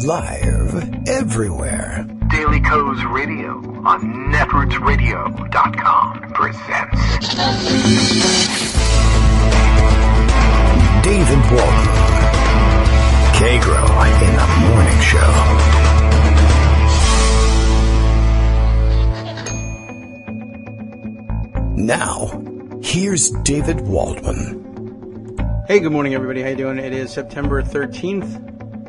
Live everywhere. Daily Co's Radio on netrootsradio.com presents David Walton. Kagro in the Morning Show. Now, here's David Waldman. Hey, good morning, everybody. How you doing? It is September 13th,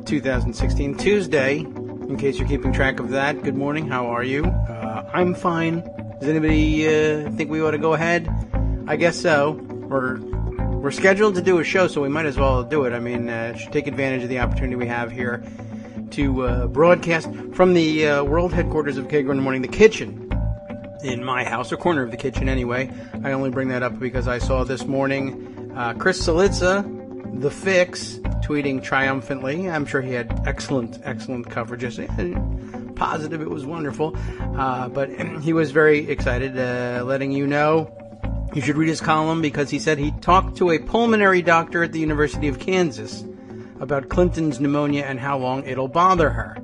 2016, Tuesday. In case you're keeping track of that, good morning. How are you? I'm fine. Does anybody think we ought to go ahead? I guess so. We're scheduled to do a show, so we might as well do it. I mean, should take advantage of the opportunity we have here to broadcast from the world headquarters of Kagro in the Morning, the kitchen. In my house, or corner of the kitchen anyway. I only bring that up because I saw this morning Chris Cillizza, The Fix, tweeting triumphantly. I'm sure he had excellent coverage. Positive, it was wonderful. But he was very excited, letting you know you should read his column because he said he talked to a pulmonary doctor at the University of Kansas about Clinton's pneumonia and how long it'll bother her.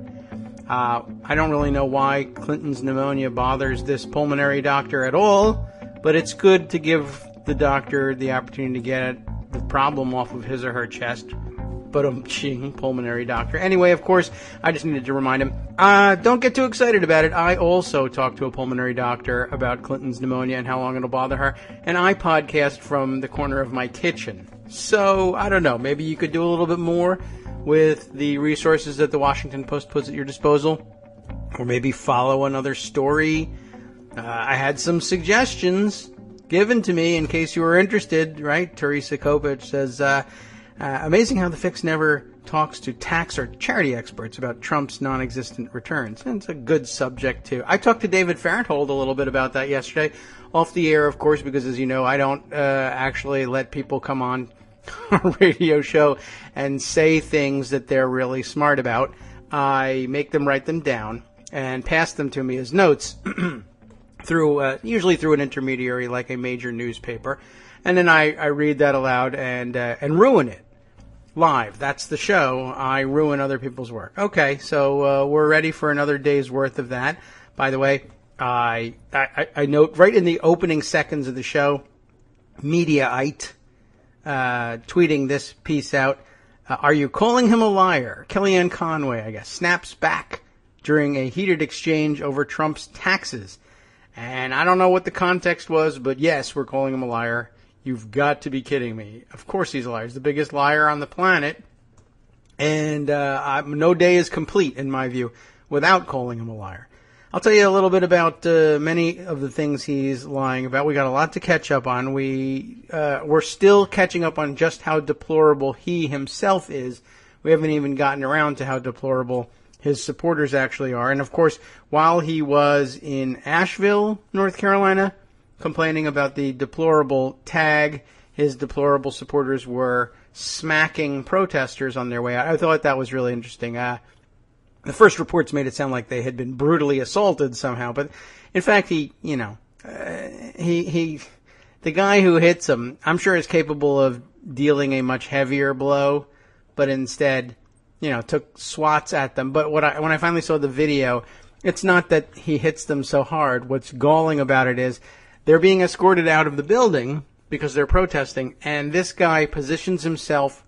I don't really know why Clinton's pneumonia bothers this pulmonary doctor at all, but it's good to give the doctor the opportunity to get the problem off of his or her chest. But pulmonary doctor. Anyway, of course, I just needed to remind him, don't get too excited about it. I also talked to a pulmonary doctor about Clinton's pneumonia and how long it'll bother her, and I podcast from the corner of my kitchen. So, I don't know, maybe you could do a little bit more with the resources that the Washington Post puts at your disposal, or maybe follow another story. I had some suggestions given to me in case you were interested, right? Teresa Kopich says, amazing how the Fix never talks to tax or charity experts about Trump's non-existent returns. And it's a good subject, too. I talked to David Fairholt a little bit about that yesterday, off the air, of course, because, as you know, I don't actually let people come on a radio show and say things that they're really smart about. I make them write them down and pass them to me as notes through usually through an intermediary like a major newspaper, and then I read that aloud and ruin it live. That's the show. I ruin other people's work. Okay, so we're ready for another day's worth of that. By the way, I note right in the opening seconds of the show, Mediaite tweeting this piece out. Are you calling him a liar? Kellyanne Conway, I guess, snaps back during a heated exchange over Trump's taxes. And I don't know what the context was, but yes, we're calling him a liar. You've got to be kidding me. Of course he's a liar. He's the biggest liar on the planet. And no day is complete, in my view, without calling him a liar. I'll tell you a little bit about many of the things he's lying about. We got a lot to catch up on. We're still catching up on just how deplorable he himself is. We haven't even gotten around to how deplorable his supporters actually are. And, of course, while he was in Asheville, North Carolina, complaining about the deplorable tag, his deplorable supporters were smacking protesters on their way out. I thought that was really interesting. The first reports made it sound like they had been brutally assaulted somehow, but in fact, the guy who hits him, I'm sure is capable of dealing a much heavier blow, but instead, took swats at them. But when I finally saw the video, it's not that he hits them so hard. What's galling about it is they're being escorted out of the building because they're protesting, and this guy positions himself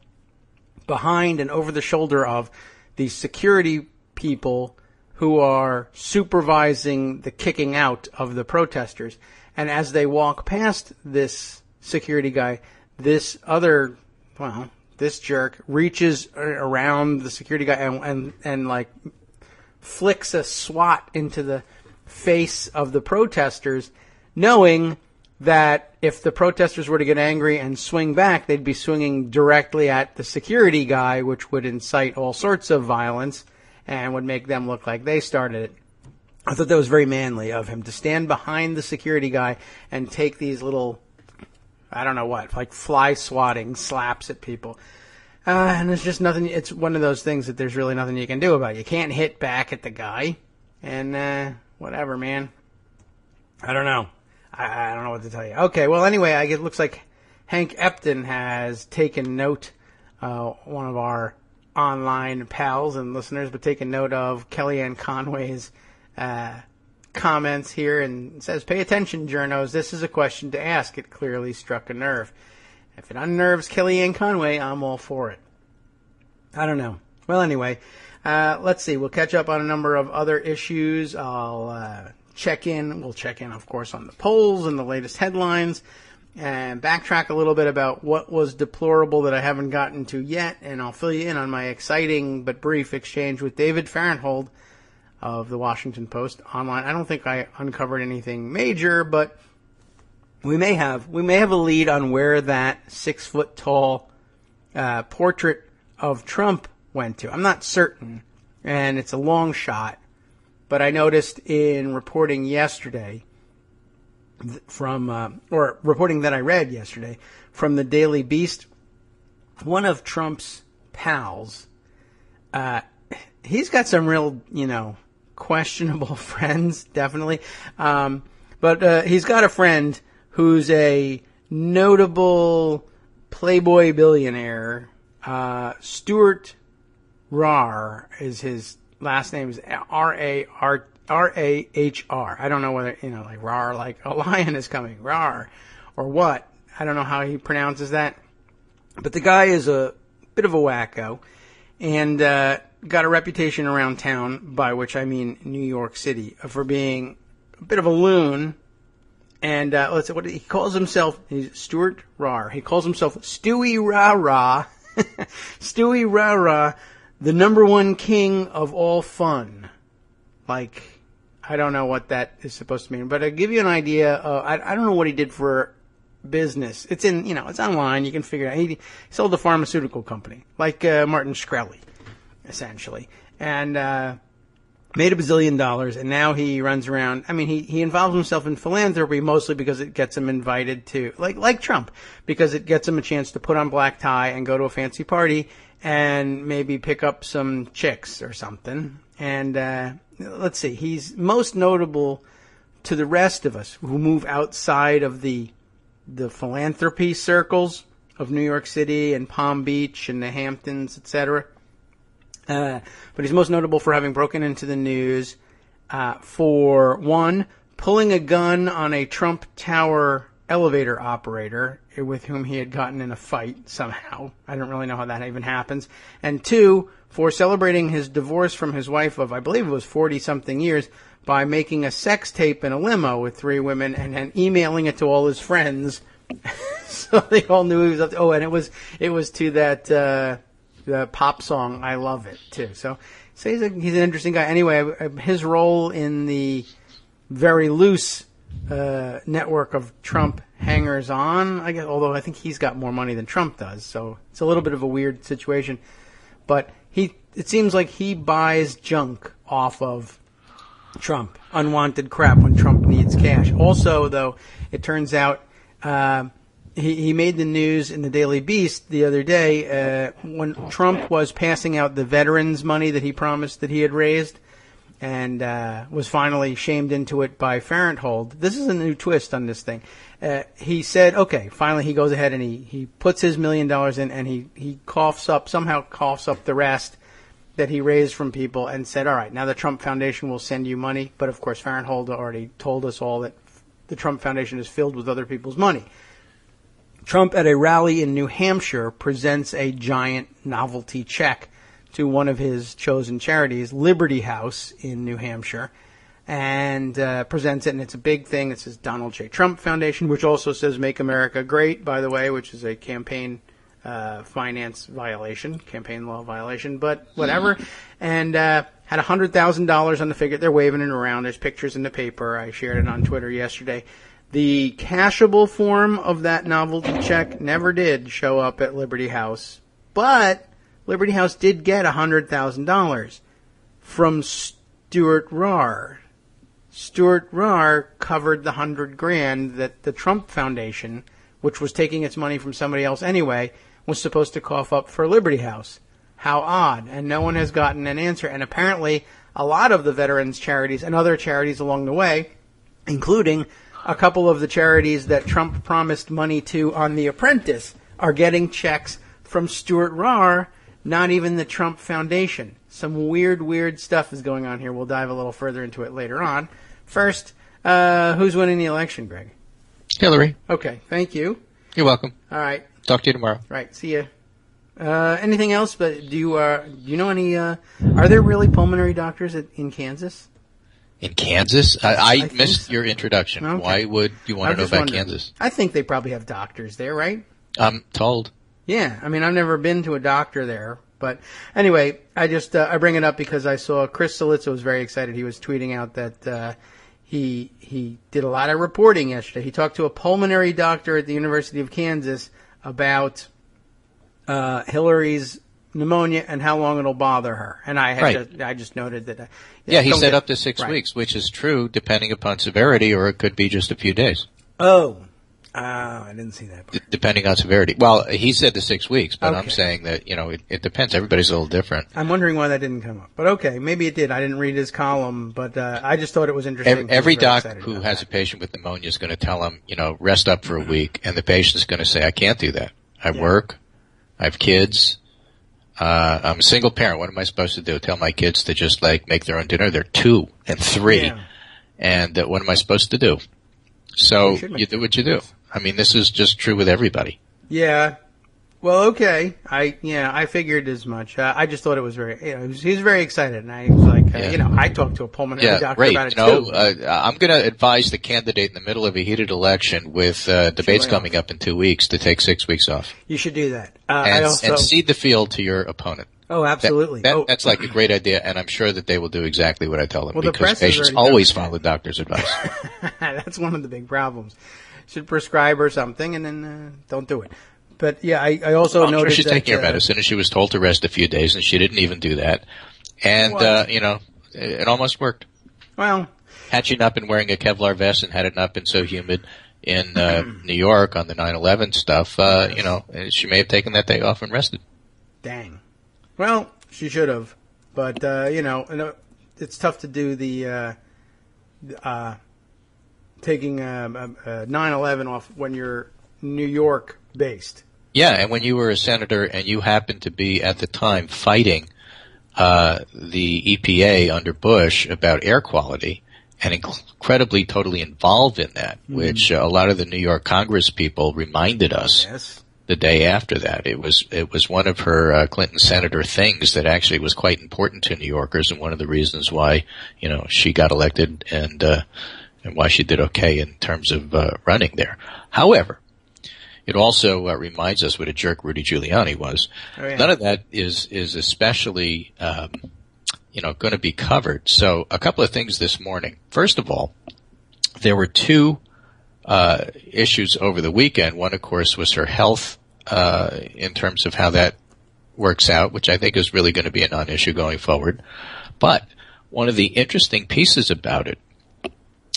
behind and over the shoulder of the security people who are supervising the kicking out of the protesters. And as they walk past this security guy, this jerk reaches around the security guy and like flicks a swat into the face of the protesters, knowing that if the protesters were to get angry and swing back, they'd be swinging directly at the security guy, which would incite all sorts of violence and would make them look like they started it. I thought that was very manly of him to stand behind the security guy and take these little, I don't know what, like fly swatting slaps at people. And there's just nothing, it's one of those things that there's really nothing you can do about it. You can't hit back at the guy. And, whatever, man. I don't know. I don't know what to tell you. Okay, well, anyway, it looks like Hank Epton has taken note, one of our online pals and listeners, but taking note of Kellyanne Conway's comments here, and says, "Pay attention, journos. This is a question to ask. It clearly struck a nerve. If it unnerves Kellyanne Conway, I'm all for it." I don't know. Well, anyway, let's see. We'll catch up on a number of other issues. I'll check in. We'll check in, of course, on the polls and the latest headlines, and backtrack a little bit about what was deplorable that I haven't gotten to yet, and I'll fill you in on my exciting but brief exchange with David Farenthold of the Washington Post online. I don't think I uncovered anything major, but we may have a lead on where that 6-foot-tall portrait of Trump went to. I'm not certain, and it's a long shot, but I noticed in reporting yesterday reporting that I read yesterday from the Daily Beast, one of Trump's pals, he's got some real, questionable friends, definitely. But he's got a friend who's a notable Playboy billionaire. Stewart Rahr is his last name, is Rahr. I don't know whether, like Rahr, like a lion is coming, Rahr, or what. I don't know how he pronounces that. But the guy is a bit of a wacko, and got a reputation around town, by which I mean New York City, for being a bit of a loon. And let's see, what he calls himself. He's Stewart Rahr. He calls himself Stewie Rahr. Stewie Rahr, the number one king of all fun. Like, I don't know what that is supposed to mean, but I'll give you an idea. I don't know what he did for business. It's it's online. You can figure it out. He sold a pharmaceutical company, like Martin Shkreli, essentially, and made $1 bazillion. And now he runs around. I mean, he involves himself in philanthropy mostly because it gets him invited to, like Trump, because it gets him a chance to put on black tie and go to a fancy party and maybe pick up some chicks or something. And let's see, he's most notable to the rest of us who move outside of the philanthropy circles of New York City and Palm Beach and the Hamptons, etc. But he's most notable for having broken into the news for, one, pulling a gun on a Trump Tower elevator operator with whom he had gotten in a fight somehow. I don't really know how that even happens. And two, for celebrating his divorce from his wife of, I believe it was 40-something years, by making a sex tape in a limo with 3 women and then emailing it to all his friends. So they all knew he was up to, and it was to that the pop song "I Love It" too. So he's an interesting guy. Anyway, his role in the very loose network of Trump hangers-on, I guess, although I think he's got more money than Trump does, so it's a little bit of a weird situation. But it seems like he buys junk off of Trump, unwanted crap when Trump needs cash. Also, though, it turns out he made the news in the Daily Beast the other day when Trump was passing out the veterans' money that he promised that he had raised, and was finally shamed into it by Farenthold. This is a new twist on this thing. He said, okay, finally he goes ahead and he puts his $1 million in, and he somehow coughs up the rest that he raised from people, and said, all right, now the Trump Foundation will send you money. But of course, Farenthold already told us all that the Trump Foundation is filled with other people's money. Trump, at a rally in New Hampshire, presents a giant novelty check to one of his chosen charities, Liberty House in New Hampshire, and presents it, and it's a big thing. It says Donald J. Trump Foundation, which also says Make America Great, by the way, which is a campaign finance violation, campaign law violation, but whatever. And had $100,000 on the figure. They're waving it around. There's pictures in the paper. I shared it on Twitter yesterday. The cashable form of that novelty check never did show up at Liberty House, but Liberty House did get $100,000 from Stewart Rahr. Stewart Rahr covered the $100,000 that the Trump Foundation, which was taking its money from somebody else anyway, was supposed to cough up for Liberty House. How odd. And no one has gotten an answer. And apparently a lot of the veterans charities and other charities along the way, including a couple of the charities that Trump promised money to on The Apprentice, are getting checks from Stewart Rahr not even the Trump Foundation. Some weird stuff is going on here. We'll dive a little further into it later on. First, who's winning the election, Greg? Hillary. Okay, thank you. You're welcome. All right. Talk to you tomorrow. Right, see ya. Anything else? But do you know any? Are there really pulmonary doctors in Kansas? In Kansas? I missed so. your introduction. Okay. Why would you want to know about Kansas? I think they probably have doctors there, right? I'm told. Yeah, I mean, I've never been to a doctor there, but anyway, I bring it up because I saw Chris Solizzo was very excited. He was tweeting out that he did a lot of reporting yesterday. He talked to a pulmonary doctor at the University of Kansas about Hillary's pneumonia and how long it'll bother her. And I just noted that. He said up to 6 weeks, which is true depending upon severity, or it could be just a few days. Oh, I didn't see that part. Depending on severity. Well, he said the 6 weeks, but Okay. I'm saying that, it depends. Everybody's a little different. I'm wondering why that didn't come up. But okay, maybe it did. I didn't read his column, but I just thought it was interesting. Every doc who has a patient with pneumonia is going to tell him, rest up for a week, and the patient's going to say, I can't do that. I work. I have kids. I'm a single parent. What am I supposed to do? Tell my kids to just make their own dinner? They're 2 and 3. Yeah. And what am I supposed to do? So you do what you do. I mean, this is just true with everybody. Yeah. Well, okay. I figured as much. I just thought it was very, he was very excited. And I was like, I talked to a pulmonary doctor great. about it too. I'm going to advise the candidate in the middle of a heated election with debates coming up in 2 weeks to take 6 weeks off. You should do that. And cede the field to your opponent. Oh, absolutely. That's like a great idea, and I'm sure that they will do exactly what I tell them, Well, the because press patients has already always done follow doctor's advice. That's one of the big problems. Should prescribe or something, and then don't do it. But yeah, I also noticed sure she's that, taking her medicine, and she was told to rest a few days, and she didn't even do that. And it almost worked. Well, had she not been wearing a Kevlar vest, and had it not been so humid in New York on the 9/11 stuff, she may have taken that day off and rested. Dang. Well, she should have, but it's tough to do the taking 9/11 off when you're New York based. Yeah, and when you were a senator and you happened to be at the time fighting the EPA under Bush about air quality, and incredibly totally involved in that, which a lot of the New York Congress people reminded us the day after that. It was one of her Clinton senator things that actually was quite important to New Yorkers, and one of the reasons why she got elected and why she did okay in terms of running there. However, it also reminds us what a jerk Rudy Giuliani was. Oh, yeah. None of that is especially going to be covered. So a couple of things this morning. First of all, there were 2 issues over the weekend. One, of course, was her health in terms of how that works out, which I think is really going to be a non-issue going forward. But one of the interesting pieces about it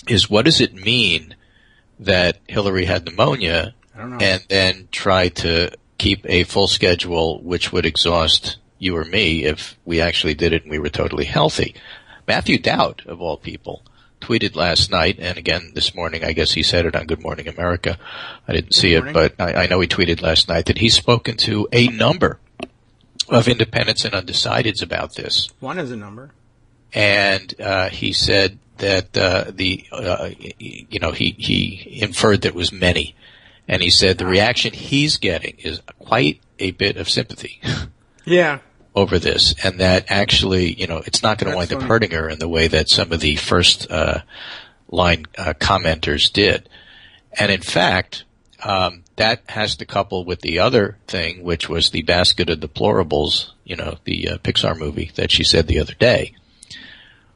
is, what does it mean that Hillary had pneumonia and then tried to keep a full schedule, which would exhaust you or me if we actually did it and we were totally healthy? Matthew Dowd, of all people, tweeted last night, and again this morning, I guess he said it on Good Morning America. I didn't see it, but I know he tweeted last night that he's spoken to a number of independents and undecideds about this. One is a number. And he said that he inferred that it was many. And he said the reaction he's getting is quite a bit of sympathy. Yeah. Over this, and that actually, it's not going to wind up hurting her in the way that some of the first line commenters did. And in fact, that has to couple with the other thing, which was the basket of deplorables, the Pixar movie that she said the other day,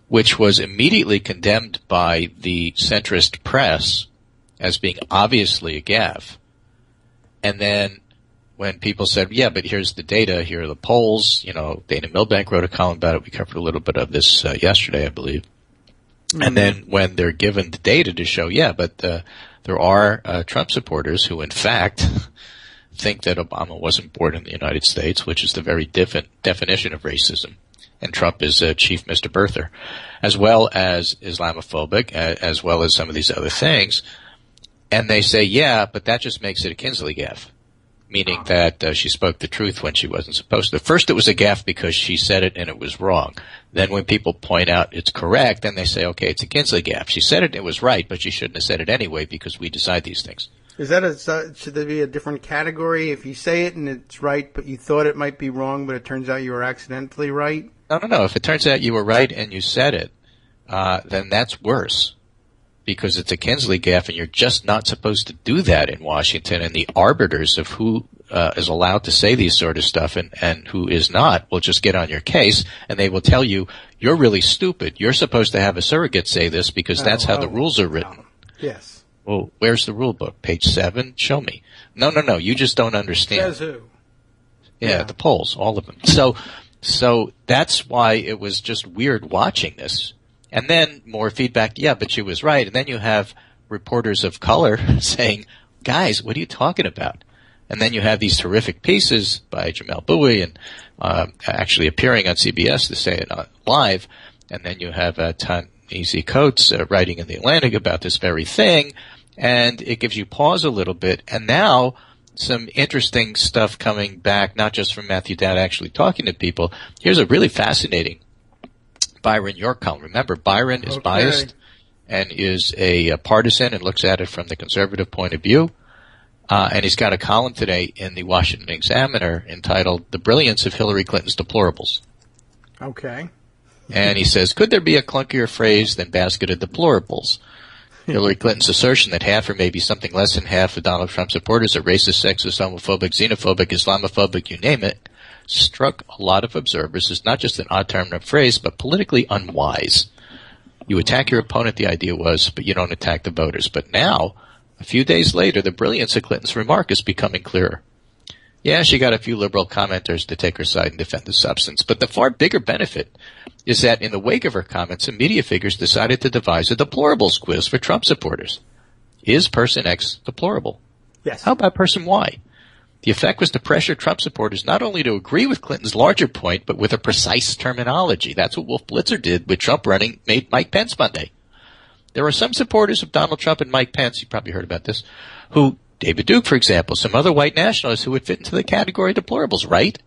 which was immediately condemned by the centrist press as being obviously a gaffe. And then when people said, yeah, but here's the data, here are the polls, Dana Milbank wrote a column about it. We covered a little bit of this yesterday, I believe. Mm-hmm. And then when they're given the data to show, but there are Trump supporters who, in fact, think that Obama wasn't born in the United States, which is the very definition of racism. And Trump is chief Mr. Birther, as well as Islamophobic, as well as some of these other things. And they say, but that just makes it a Kinsley gaffe. meaning that she spoke the truth when she wasn't supposed to. First, it was a gaffe because she said it and it was wrong. Then when people point out it's correct, then they say, okay, it's a Kinsley gaffe. She said it and it was right, but she shouldn't have said it anyway because we decide these things. Is that should there be a different category if you say it and it's right, but you thought it might be wrong, but it turns out you were accidentally right? No. If it turns out you were right and you said it, then that's worse because it's a Kinsley gaffe and you're just not supposed to do that in Washington. And the arbiters of who is allowed to say these sort of stuff and who is not will just get on your case and they will tell you, you're really stupid. You're supposed to have a surrogate say this because that's how the rules are written. Yes. Well, where's the rule book? Page 7? Show me. No. You just don't understand. Says who? Yeah, the polls, all of them. So that's why it was just weird watching this. And then more feedback, yeah, but she was right. And then you have reporters of color saying, guys, what are you talking about? And then you have these terrific pieces by Jamel Bowie and actually appearing on CBS to say it live. And then you have Ta-Nehisi Coates writing in The Atlantic about this very thing. And it gives you pause a little bit. And now some interesting stuff coming back, not just from Matthew Dowd actually talking to people. Here's a really fascinating Byron York column. Remember, Byron is biased and is a partisan and looks at it from the conservative point of view. And he's got a column today in the Washington Examiner entitled The Brilliance of Hillary Clinton's Deplorables. Okay. And he says, could there be a clunkier phrase than basket of deplorables? Hillary Clinton's assertion that half or maybe something less than half of Donald Trump supporters are racist, sexist, homophobic, xenophobic, Islamophobic, you name it, struck a lot of observers as not just an odd term or phrase, but politically unwise. You attack your opponent, the idea was, but you don't attack the voters. But now, a few days later, the brilliance of Clinton's remark is becoming clearer. Yeah, she got a few liberal commenters to take her side and defend the substance, but the far bigger benefit is that in the wake of her comments, some media figures decided to devise a deplorables quiz for Trump supporters. Is person X deplorable? Yes. How about person Y? The effect was to pressure Trump supporters not only to agree with Clinton's larger point, but with a precise terminology. That's what Wolf Blitzer did with Trump running Mike Pence Monday. There are some supporters of Donald Trump and Mike Pence, you probably heard about this, who, David Duke, for example, some other white nationalists who would fit into the category of deplorables, right?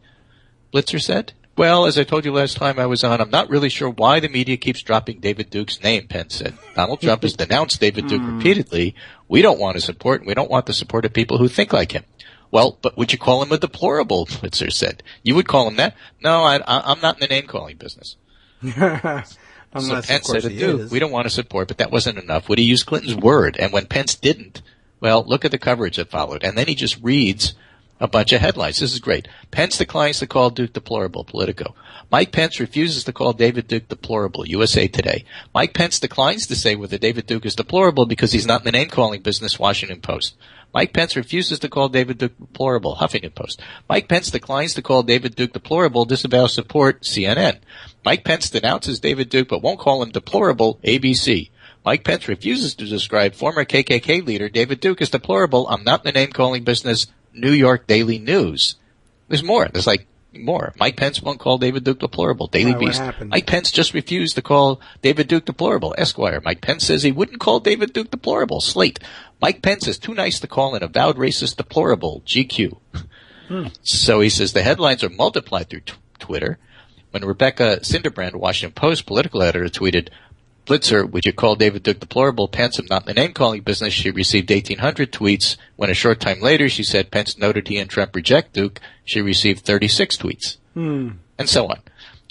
Blitzer said. Well, as I told you last time I was on, I'm not really sure why the media keeps dropping David Duke's name, Pence said. Donald Trump has denounced David Duke repeatedly. We don't want his support, and we don't want the support of people who think like him. Well, but would you call him a deplorable, Blitzer said. You would call him that? No, I'm not in the name-calling business. So Pence said to Duke, we don't want to support, but that wasn't enough. Would he use Clinton's word? And when Pence didn't, well, look at the coverage that followed. And then he just reads a bunch of headlines. This is great. Pence declines to call Duke deplorable, Politico. Mike Pence refuses to call David Duke deplorable, USA Today. Mike Pence declines to say whether David Duke is deplorable because he's not in the name-calling business, Washington Post. Mike Pence refuses to call David Duke deplorable, Huffington Post. Mike Pence declines to call David Duke deplorable, disavows support, CNN. Mike Pence denounces David Duke but won't call him deplorable, ABC. Mike Pence refuses to describe former KKK leader David Duke as deplorable, I'm not in the name-calling business, New York Daily News. There's more. There's like more. Mike Pence won't call David Duke deplorable. Daily Beast. Mike Pence just refused to call David Duke deplorable. Esquire. Mike Pence says he wouldn't call David Duke deplorable. Slate. Mike Pence is too nice to call an avowed racist deplorable. GQ. So he says the headlines are multiplied through Twitter. When Rebecca Cinderbrand, Washington Post political editor, tweeted, Blitzer, would you call David Duke deplorable? Pence, I'm not in the name-calling business. She received 1,800 tweets. When a short time later she said Pence noted he and Trump reject Duke, she received 36 tweets. And so on.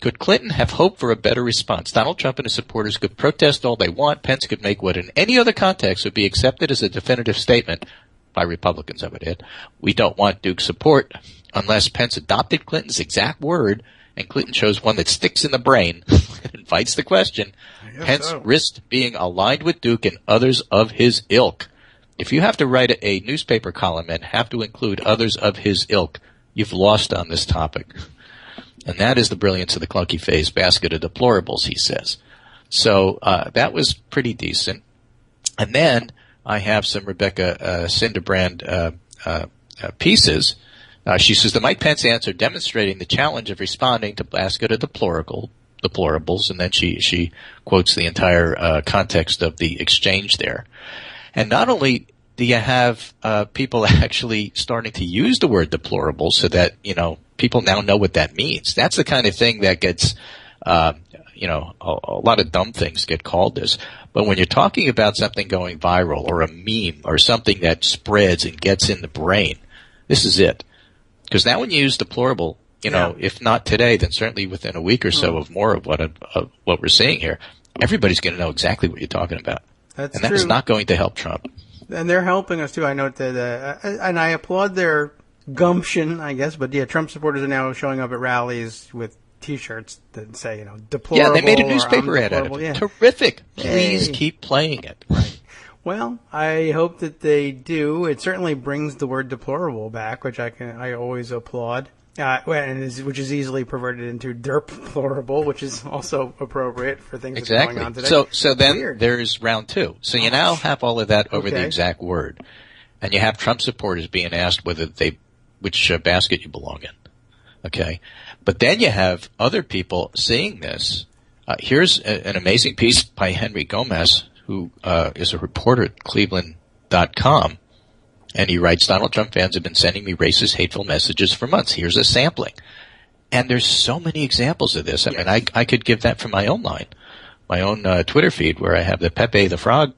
Could Clinton have hoped for a better response? Donald Trump and his supporters could protest all they want. Pence could make what in any other context would be accepted as a definitive statement by Republicans, I would add. We don't want Duke's support unless Pence adopted Clinton's exact word and Clinton chose one that sticks in the brain and invites the question. Pence risked being aligned with Duke and others of his ilk. If you have to write a newspaper column and have to include others of his ilk, you've lost on this topic. And that is the brilliance of the clunky phase basket of deplorables, he says. So that was pretty decent. And then I have some Rebecca Cinderbrand pieces. She says the Mike Pence answer demonstrating the challenge of responding to basket of deplorables, and then she quotes the entire context of the exchange there. And not only do you have people actually starting to use the word deplorable so that, people now know what that means? That's the kind of thing that gets, a lot of dumb things get called this. But when you're talking about something going viral or a meme or something that spreads and gets in the brain, this is it. Because now when you use deplorable, if not today, then certainly within a week or so of more of what we're seeing here, everybody's going to know exactly what you're talking about. That's and that true. is not going to help Trump. And they're helping us too. I know that, and I applaud their gumption, I guess. But yeah, Trump supporters are now showing up at rallies with T-shirts that say, deplorable. Yeah, they made a newspaper ad out of it. Yeah. Terrific. Please keep playing it. Right. Well, I hope that they do. It certainly brings the word deplorable back, which I always applaud. Which is easily perverted into deplorable, which is also appropriate for things that are going on today. So then there's round two. So you now have all of that over the exact word, and you have Trump supporters being asked which basket you belong in. Okay, but then you have other people seeing this. Here's an amazing piece by Henry Gomez, who is a reporter at Cleveland.com. And he writes, Donald Trump fans have been sending me racist, hateful messages for months. Here's a sampling. And there's so many examples of this. I mean, I could give that from my own line, my own Twitter feed, where I have the Pepe the Frog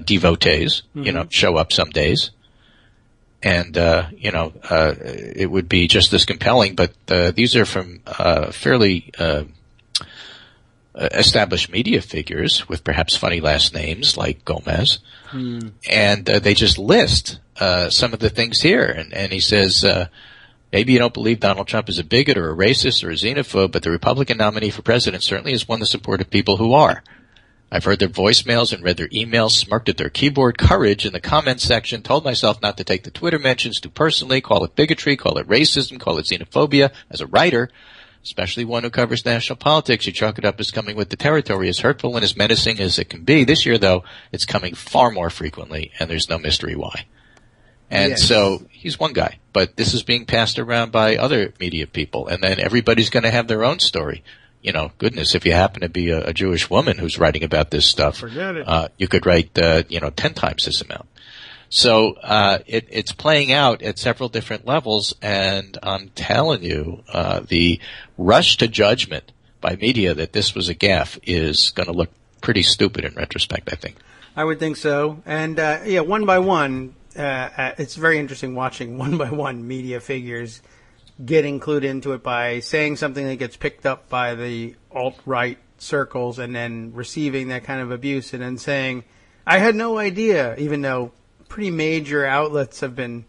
devotees, show up some days. And, it would be just as compelling. But these are from fairly established media figures with perhaps funny last names like Gomez. And they just list some of the things here. And he says, maybe you don't believe Donald Trump is a bigot or a racist or a xenophobe, but the Republican nominee for president certainly has won the support of people who are. I've heard their voicemails and read their emails, smirked at their keyboard courage in the comments section, told myself not to take the Twitter mentions too personally, call it bigotry, call it racism, call it xenophobia. As a writer, especially one who covers national politics, you chalk it up as coming with the territory, as hurtful and as menacing as it can be. This year, though, it's coming far more frequently, and there's no mystery why. And so he's one guy, but this is being passed around by other media people, and then everybody's going to have their own story. Goodness, if you happen to be a Jewish woman who's writing about this stuff, forget it. You could write, 10 times this amount. So it's playing out at several different levels, and I'm telling you, the rush to judgment by media that this was a gaffe is going to look pretty stupid in retrospect, I think. I would think so. And, one by one, it's very interesting watching one by one media figures get included into it by saying something that gets picked up by the alt-right circles and then receiving that kind of abuse and then saying, I had no idea, even though pretty major outlets have been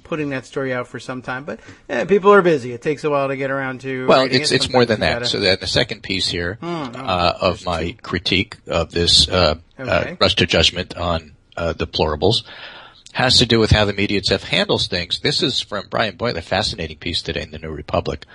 putting that story out for some time, but people are busy. It takes a while to get around to. Well, it's more than that. So the second piece here of my critique of this rush to judgment on deplorables has to do with how the media itself handles things. This is from Brian Boyle, a fascinating piece today in the New Republic.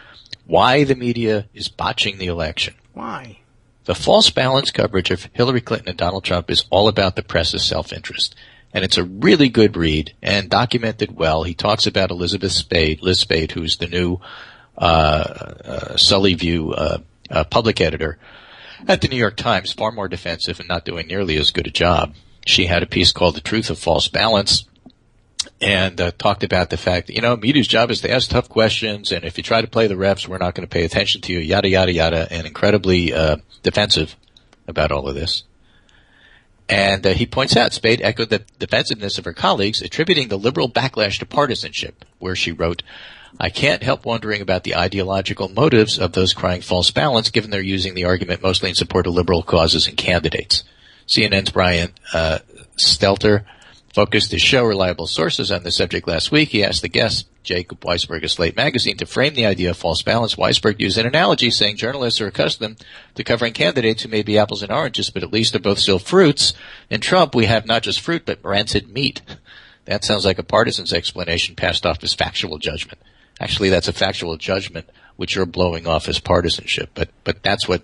Why the media is botching the election. Why? The false balance coverage of Hillary Clinton and Donald Trump is all about the press's self-interest. And it's a really good read and documented well. He talks about Liz Spade, who's the new Sully View public editor at the New York Times, far more defensive and not doing nearly as good a job. She had a piece called The Truth of False Balance and talked about the fact that, media's job is to ask tough questions, and if you try to play the refs, we're not going to pay attention to you, yada, yada, yada, and incredibly defensive about all of this. And he points out Spade echoed the defensiveness of her colleagues, attributing the liberal backlash to partisanship, where she wrote, I can't help wondering about the ideological motives of those crying false balance, given they're using the argument mostly in support of liberal causes and candidates. CNN's Brian Stelter focused his show Reliable Sources on the subject last week. He asked the guest, Jacob Weisberg of Slate magazine, to frame the idea of false balance. Weisberg used an analogy saying journalists are accustomed to covering candidates who may be apples and oranges, but at least they're both still fruits. In Trump, we have not just fruit, but rancid meat. That sounds like a partisan's explanation passed off as factual judgment. Actually, that's a factual judgment which you're blowing off as partisanship. But that's what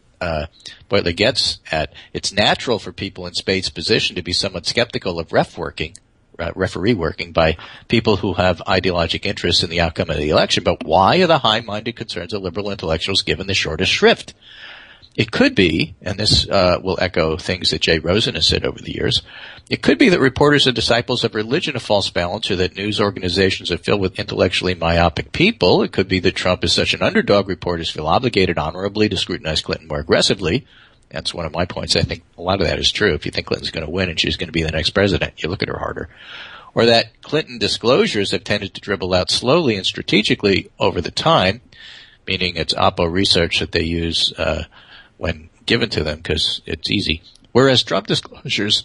Boyle gets at. It's natural for people in Spade's position to be somewhat skeptical of referee working by people who have ideologic interests in the outcome of the election. But why are the high-minded concerns of liberal intellectuals given the shortest shrift? It could be, and this will echo things that Jay Rosen has said over the years, it could be that reporters are disciples of religion of false balance, or that news organizations are filled with intellectually myopic people. It could be that Trump is such an underdog, reporters feel obligated honorably to scrutinize Clinton more aggressively. That's one of my points. I think a lot of that is true. If you think Clinton's going to win and she's going to be the next president, you look at her harder. Or that Clinton disclosures have tended to dribble out slowly and strategically over the time, meaning it's Oppo research that they use when given to them because it's easy. Whereas Trump disclosures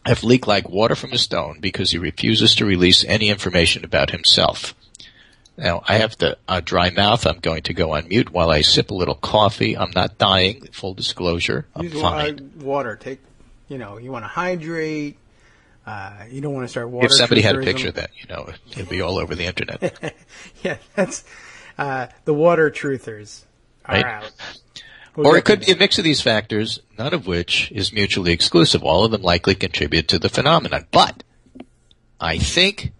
have leaked like water from a stone because he refuses to release any information about himself. Now, I have a dry mouth. I'm going to go on mute while I sip a little coffee. I'm not dying. Full disclosure. I'm fine. Water. You want to hydrate. You don't want to start water. If somebody had a picture of that, it'd be all over the internet. Yeah, that's the water truthers are right? out. Or it could be a mix of these factors, none of which is mutually exclusive. All of them likely contribute to the phenomenon. But I think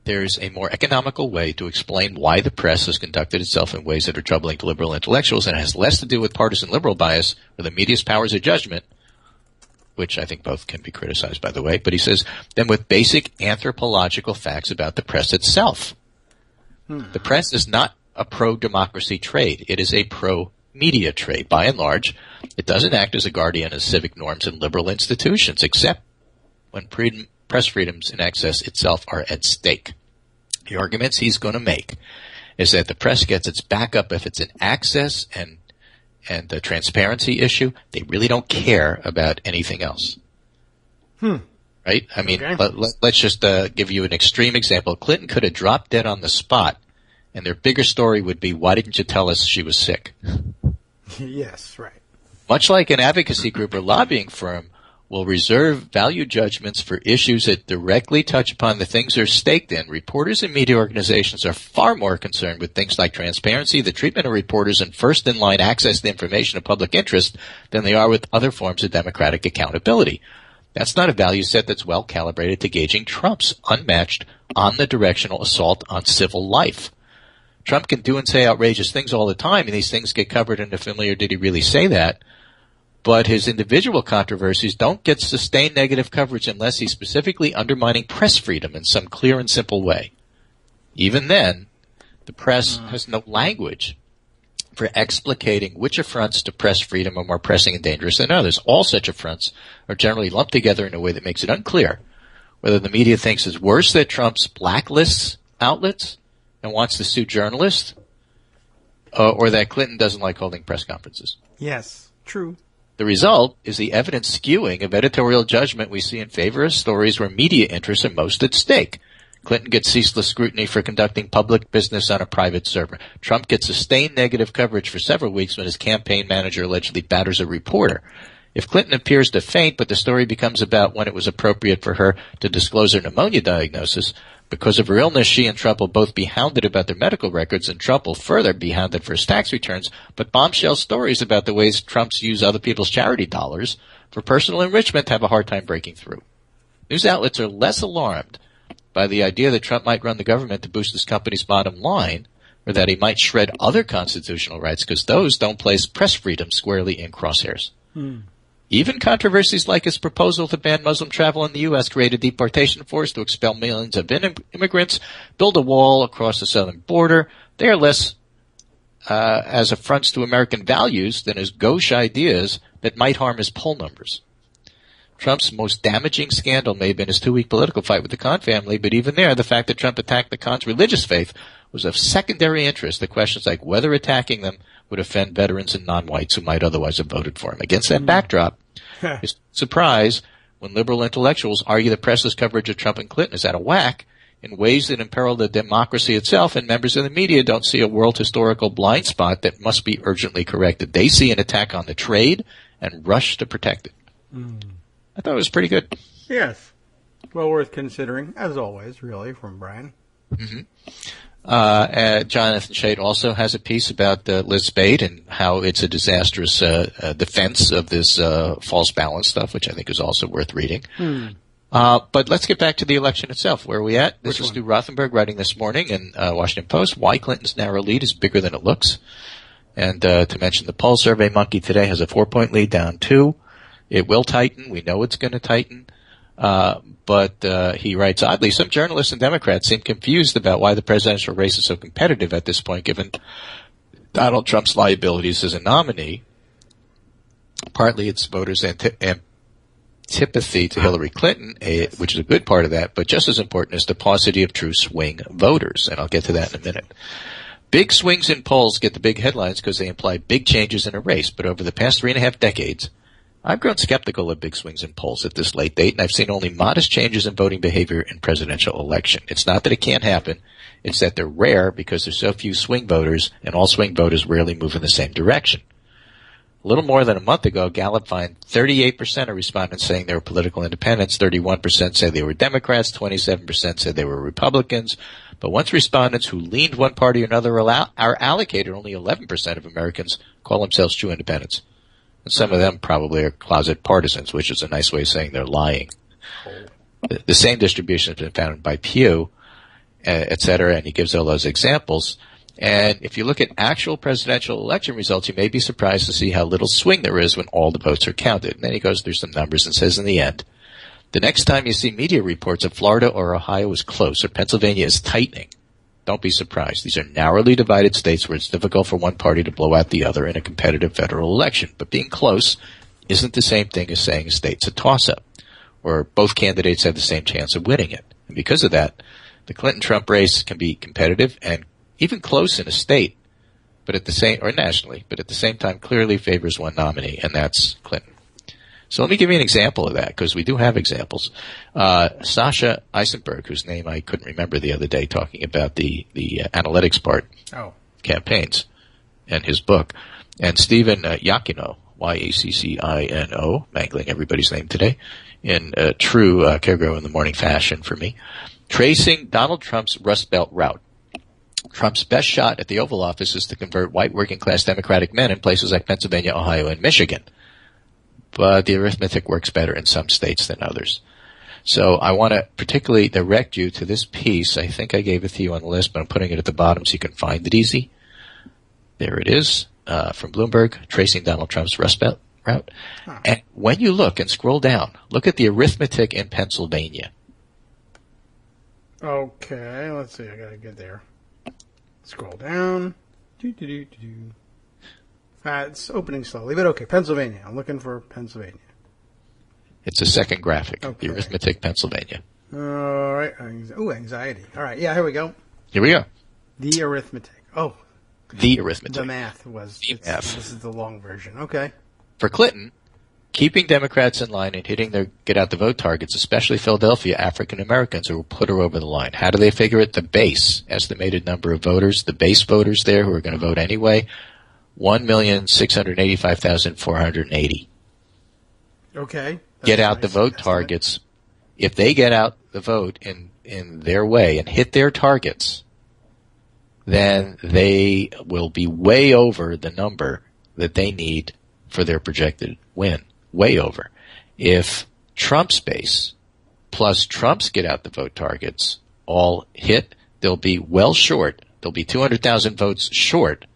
there's a more economical way to explain why the press has conducted itself in ways that are troubling to liberal intellectuals, and it has less to do with partisan liberal bias or the media's powers of judgment, which I think both can be criticized, by the way. But he says, than with basic anthropological facts about the press itself. The press is not a pro-democracy trade. It is a pro-media trade. By and large, it doesn't act as a guardian of civic norms and liberal institutions, except when press freedoms in excess itself are at stake. The arguments he's going to make is that the press gets its backup if it's an access and the transparency issue. They really don't care about anything else. Right? I mean, okay. Let's just give you an extreme example. Clinton could have dropped dead on the spot, and their bigger story would be, why didn't you tell us she was sick? Yes, right. Much like an advocacy group or lobbying firm will reserve value judgments for issues that directly touch upon the things they're staked in, reporters and media organizations are far more concerned with things like transparency, the treatment of reporters, and first-in-line access to information of public interest than they are with other forms of democratic accountability. That's not a value set that's well calibrated to gauging Trump's unmatched on-the-directional assault on civil life. Trump can do and say outrageous things all the time, and these things get covered in the familiar "did he really say that?" But his individual controversies don't get sustained negative coverage unless he's specifically undermining press freedom in some clear and simple way. Even then, the press has no language for explicating which affronts to press freedom are more pressing and dangerous than others. All such affronts are generally lumped together in a way that makes it unclear whether the media thinks it's worse that Trump's blacklists outlets and wants to sue journalists, or that Clinton doesn't like holding press conferences. Yes, true. The result is the evident skewing of editorial judgment we see in favor of stories where media interests are most at stake. Clinton gets ceaseless scrutiny for conducting public business on a private server. Trump gets sustained negative coverage for several weeks when his campaign manager allegedly batters a reporter. If Clinton appears to faint, but the story becomes about when it was appropriate for her to disclose her pneumonia diagnosis, because of her illness, she and Trump will both be hounded about their medical records, and Trump will further be hounded for his tax returns. But bombshell stories about the ways Trumps use other people's charity dollars for personal enrichment have a hard time breaking through. News outlets are less alarmed by the idea that Trump might run the government to boost his company's bottom line, or that he might shred other constitutional rights, because those don't place press freedom squarely in crosshairs. Even controversies like his proposal to ban Muslim travel in the U.S., create a deportation force to expel millions of immigrants, build a wall across the southern border, they are less as affronts to American values than as gauche ideas that might harm his poll numbers. Trump's most damaging scandal may have been his 2-week political fight with the Khan family, but even there, the fact that Trump attacked the Khan's religious faith was of secondary interest to questions like whether attacking them would offend veterans and non-whites who might otherwise have voted for him. Against that backdrop, it's no surprise when liberal intellectuals argue the press's coverage of Trump and Clinton is out of whack in ways that imperil the democracy itself, and members of the media don't see a world historical blind spot that must be urgently corrected. They see an attack on the trade and rush to protect it. I thought it was pretty good. Yes. Well worth considering, as always, really, from Brian. Jonathan Chait also has a piece about Liz Spade and how it's a disastrous defense of this false balance stuff, which I think is also worth reading. But let's get back to the election itself. Where are we at? This is Stu Rothenberg writing this morning in Washington Post. Why Clinton's narrow lead is bigger than it looks. And to mention the poll, Survey Monkey today has a 4-point lead down 2. It will tighten. We know it's going to tighten. But he writes, oddly, some journalists and Democrats seem confused about why the presidential race is so competitive at this point, given Donald Trump's liabilities as a nominee. Partly it's voters' antipathy to Hillary Clinton, which is a good part of that, but just as important is the paucity of true swing voters, and I'll get to that in a minute. Big swings in polls get the big headlines because they imply big changes in a race, but over the past 3.5 decades, I've grown skeptical of big swings in polls at this late date, and I've seen only modest changes in voting behavior in presidential election. It's not that it can't happen, it's that they're rare because there's so few swing voters, and all swing voters rarely move in the same direction. A little more than a month ago, Gallup found 38% of respondents saying they were political independents, 31% said they were Democrats, 27% said they were Republicans. But once respondents who leaned one party or another are allocated, only 11% of Americans call themselves true independents. And some of them probably are closet partisans, which is a nice way of saying they're lying. The same distribution has been found by Pew, et cetera, and he gives all those examples. And if you look at actual presidential election results, you may be surprised to see how little swing there is when all the votes are counted. And then he goes through some numbers and says in the end, the next time you see media reports of Florida or Ohio is close or Pennsylvania is tightening, don't be surprised. These are narrowly divided states where it's difficult for one party to blow out the other in a competitive federal election. But being close isn't the same thing as saying a state's a toss-up, or both candidates have the same chance of winning it. And because of that, the Clinton-Trump race can be competitive and even close in a state, but at the same, or nationally, but at the same time clearly favors one nominee, and that's Clinton. So let me give you an example of that, because we do have examples. Sasha Eisenberg, whose name I couldn't remember the other day, talking about the analytics part, campaigns, and his book, and Stephen Yaccino, Yaccino, mangling everybody's name today, in true Kagro in the morning fashion for me, tracing Donald Trump's Rust Belt route. Trump's best shot at the Oval Office is to convert white working-class Democratic men in places like Pennsylvania, Ohio, and Michigan. But the arithmetic works better in some states than others. So I want to particularly direct you to this piece. I think I gave it to you on the list, but I'm putting it at the bottom so you can find it easy. There it is, from Bloomberg, tracing Donald Trump's Rust Belt route. And when you look and scroll down, look at the arithmetic in Pennsylvania. Okay, let's see. I got to get there. Scroll down. It's opening slowly, but okay. Pennsylvania. I'm looking for Pennsylvania. It's the second graphic. Okay. The arithmetic, Pennsylvania. All right. Anxiety. All right. Yeah, here we go. Here we go. The arithmetic. Oh. The arithmetic. The math was. This is the long version. Okay. For Clinton, keeping Democrats in line and hitting their get-out-the-vote targets, especially Philadelphia African Americans, who will put her over the line. How do they figure it? The base, estimated number of voters, the base voters there who are going to vote anyway, 1,685,480. Okay. Get out the vote targets. If they get out the vote in their way and hit their targets, then they will be way over the number that they need for their projected win. Way over. If Trump's base plus Trump's get out the vote targets all hit, they'll be well short. They'll be 200,000 votes short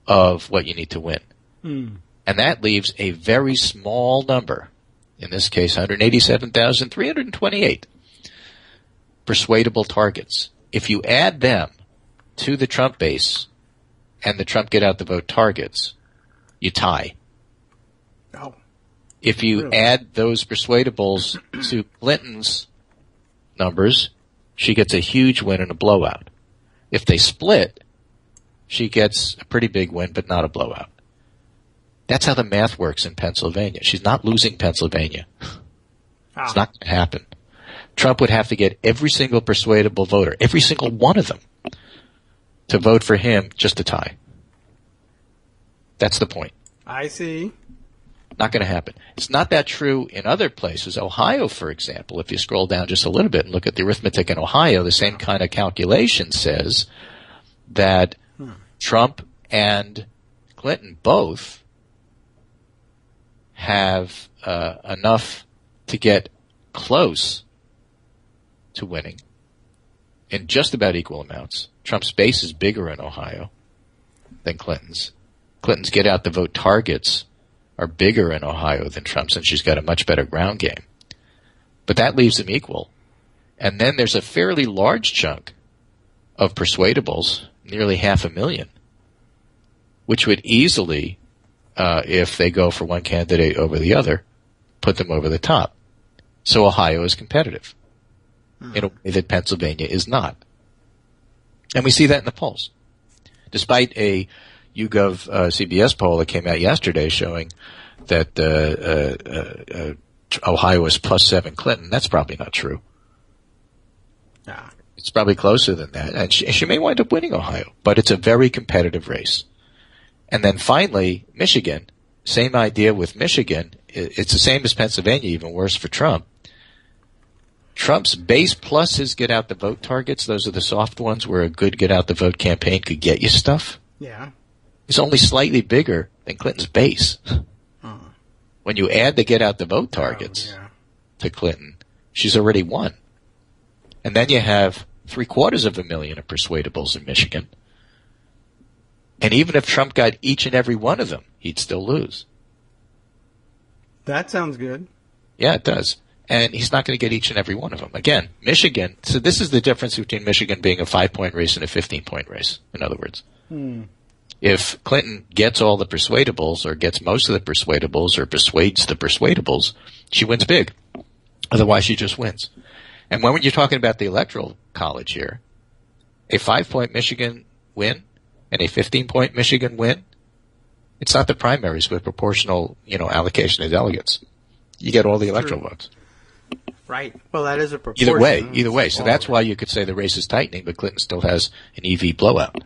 of what you need to win. And that leaves a very small number, in this case 187,328 persuadable targets. If you add them to the Trump base and the Trump get out the vote targets, you tie. Oh. If you add those persuadables to Clinton's numbers, she gets a huge win and a blowout. If they split, she gets a pretty big win, but not a blowout. That's how the math works in Pennsylvania. She's not losing Pennsylvania. It's not going to happen. Trump would have to get every single persuadable voter, every single one of them, to vote for him just to tie. That's the point. I see. Not going to happen. It's not that true in other places. Ohio, for example, if you scroll down just a little bit and look at the arithmetic in Ohio, the same kind of calculation says that Trump and Clinton both have enough to get close to winning in just about equal amounts. Trump's base is bigger in Ohio. than Clinton's. Clinton's get out the vote targets are bigger in Ohio than Trump's, and she's got a much better ground game. But that leaves them equal. And then there's a fairly large chunk of persuadables, nearly 500,000, which would easily, if they go for one candidate over the other, put them over the top. So Ohio is competitive in a way that Pennsylvania is not. And we see that in the polls. Despite a YouGov CBS poll that came out yesterday showing that Ohio is +7 Clinton, that's probably not true. Ah. It's probably closer than that. And she may wind up winning Ohio, but it's a very competitive race. And then finally, Michigan, same idea with Michigan. It's the same as Pennsylvania, even worse for Trump. Trump's base plus his get-out-the-vote targets, those are the soft ones where a good get-out-the-vote campaign could get you stuff. Yeah. Is only slightly bigger than Clinton's base. When you add the get-out-the-vote targets to Clinton, she's already won. And then you have 750,000 of persuadables in Michigan. And even if Trump got each and every one of them, he'd still lose. That sounds good. Yeah, it does. And he's not going to get each and every one of them. Again, Michigan, so this is the difference between Michigan being a 5-point race and a 15-point race, in other words. If Clinton gets all the persuadables or gets most of the persuadables or persuades the persuadables, she wins big. Otherwise, she just wins. And when you're talking about the Electoral College here, a 5-point Michigan win and a 15-point Michigan win, it's not the primaries with proportional, allocation of delegates. You get all the electoral votes. Right. Well, that is a proportion. Either way. So that's why you could say the race is tightening, but Clinton still has an EV blowout.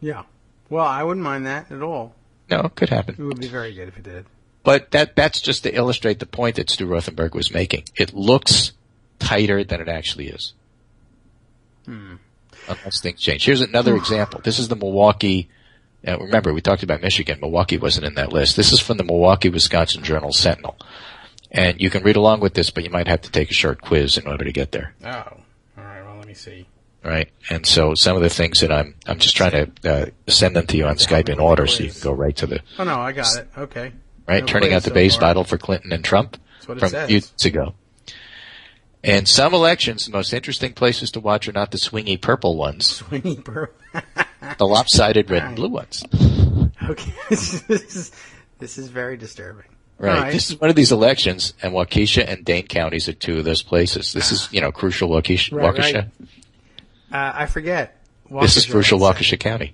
Yeah. Well, I wouldn't mind that at all. No, it could happen. It would be very good if it did. But that's just to illustrate the point that Stu Rothenberg was making. It looks tighter than it actually is. Unless things change. Here's another example. This is the Milwaukee. Remember, we talked about Michigan. Milwaukee wasn't in that list. This is from the Milwaukee, Wisconsin Journal-Sentinel. And you can read along with this, but you might have to take a short quiz in order to get there. Oh. All right. Well, let me see. Right. And so some of the things that I'm just trying to send them to you on Skype in order so you can go right to the... Oh, no, I got it. Okay. Right. No Turning out the base battle for Clinton and Trump That's what it from says. years ago. And some elections, the most interesting places to watch are not the swingy purple ones. Swingy purple. The lopsided red and blue ones. Okay. This is very disturbing. Right. This is one of these elections, and Waukesha and Dane counties are two of those places. This is, crucial Waukesha. Right. I forget. This is crucial Waukesha County.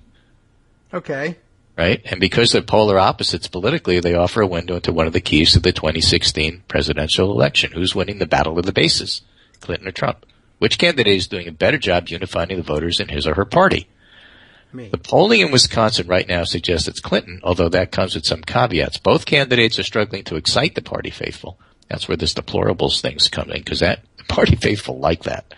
Okay. Right? And because they're polar opposites politically, they offer a window into one of the keys to the 2016 presidential election. Who's winning the battle of the bases? Clinton or Trump? Which candidate is doing a better job unifying the voters in his or her party? Me. The polling in Wisconsin right now suggests it's Clinton, although that comes with some caveats. Both candidates are struggling to excite the party faithful. That's where this deplorables thing's coming, because the party faithful like that.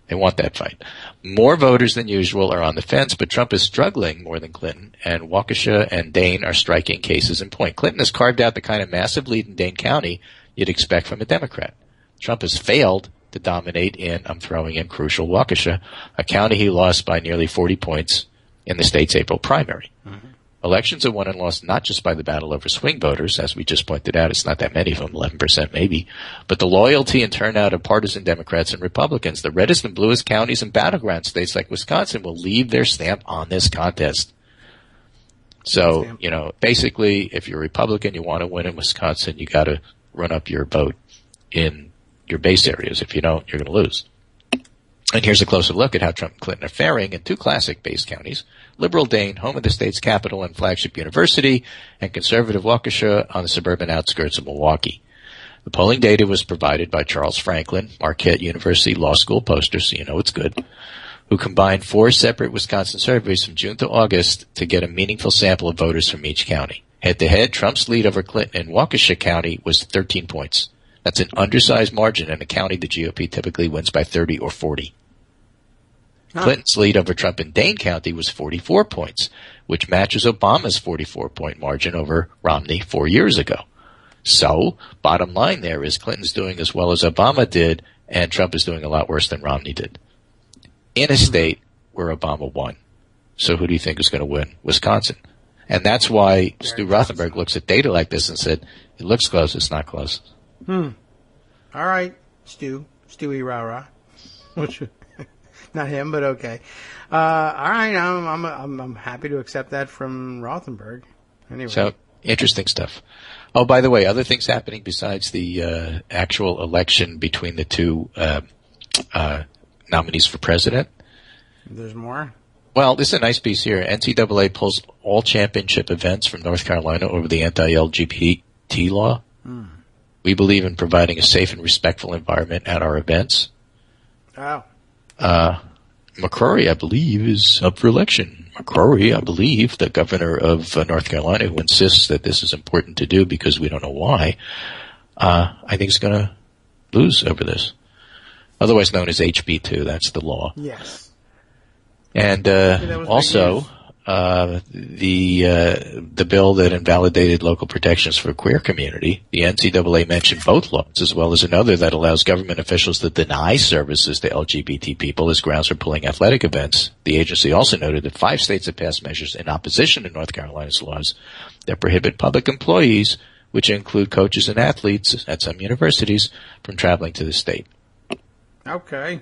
They want that fight. More voters than usual are on the fence, but Trump is struggling more than Clinton, and Waukesha and Dane are striking cases in point. Clinton has carved out the kind of massive lead in Dane County you'd expect from a Democrat. Trump has failed to dominate in, I'm throwing in crucial Waukesha, a county he lost by nearly 40 points in the state's April primary. Elections are won and lost not just by the battle over swing voters, as we just pointed out, it's not that many of them, 11% maybe, but the loyalty and turnout of partisan Democrats and Republicans. The reddest and bluest counties and battleground states like Wisconsin will leave their stamp on this contest. So, basically, if you're a Republican, you want to win in Wisconsin, you got to run up your vote in your base areas. If you don't, you're going to lose. And here's a closer look at how Trump and Clinton are faring in two classic base counties, liberal Dane, home of the state's capital and flagship university, and conservative Waukesha on the suburban outskirts of Milwaukee. The polling data was provided by Charles Franklin, Marquette University Law School poster, so you know it's good, who combined 4 separate Wisconsin surveys from June to August to get a meaningful sample of voters from each county. Head-to-head, Trump's lead over Clinton in Waukesha County was 13 points. That's an undersized margin in a county the GOP typically wins by 30 or 40. Clinton's lead over Trump in Dane County was 44 points, which matches Obama's 44-point margin over Romney 4 years ago. So, bottom line there is Clinton's doing as well as Obama did, and Trump is doing a lot worse than Romney did. In a state where Obama won. So who do you think is going to win? Wisconsin. And that's why Stu Rothenberg looks at data like this and said, it looks close, it's not close. All right, Stewie Rahr. Not him, but okay. All right, I'm happy to accept that from Rothenberg. Anyway. So, interesting stuff. Oh, by the way, other things happening besides the actual election between the two nominees for president? There's more? Well, this is a nice piece here. NCAA pulls all championship events from North Carolina over the anti-LGBT law. We believe in providing a safe and respectful environment at our events. Oh. McCrory, I believe, is up for election. McCrory, I believe, the governor of North Carolina, who insists that this is important to do because we don't know why, I think is going to lose over this. Otherwise known as HB2, that's the law. Yes. And also, the bill that invalidated local protections for queer community, the NCAA mentioned both laws, as well as another that allows government officials to deny services to LGBT people as grounds for pulling athletic events. The agency also noted that 5 states have passed measures in opposition to North Carolina's laws that prohibit public employees, which include coaches and athletes at some universities, from traveling to the state. Okay.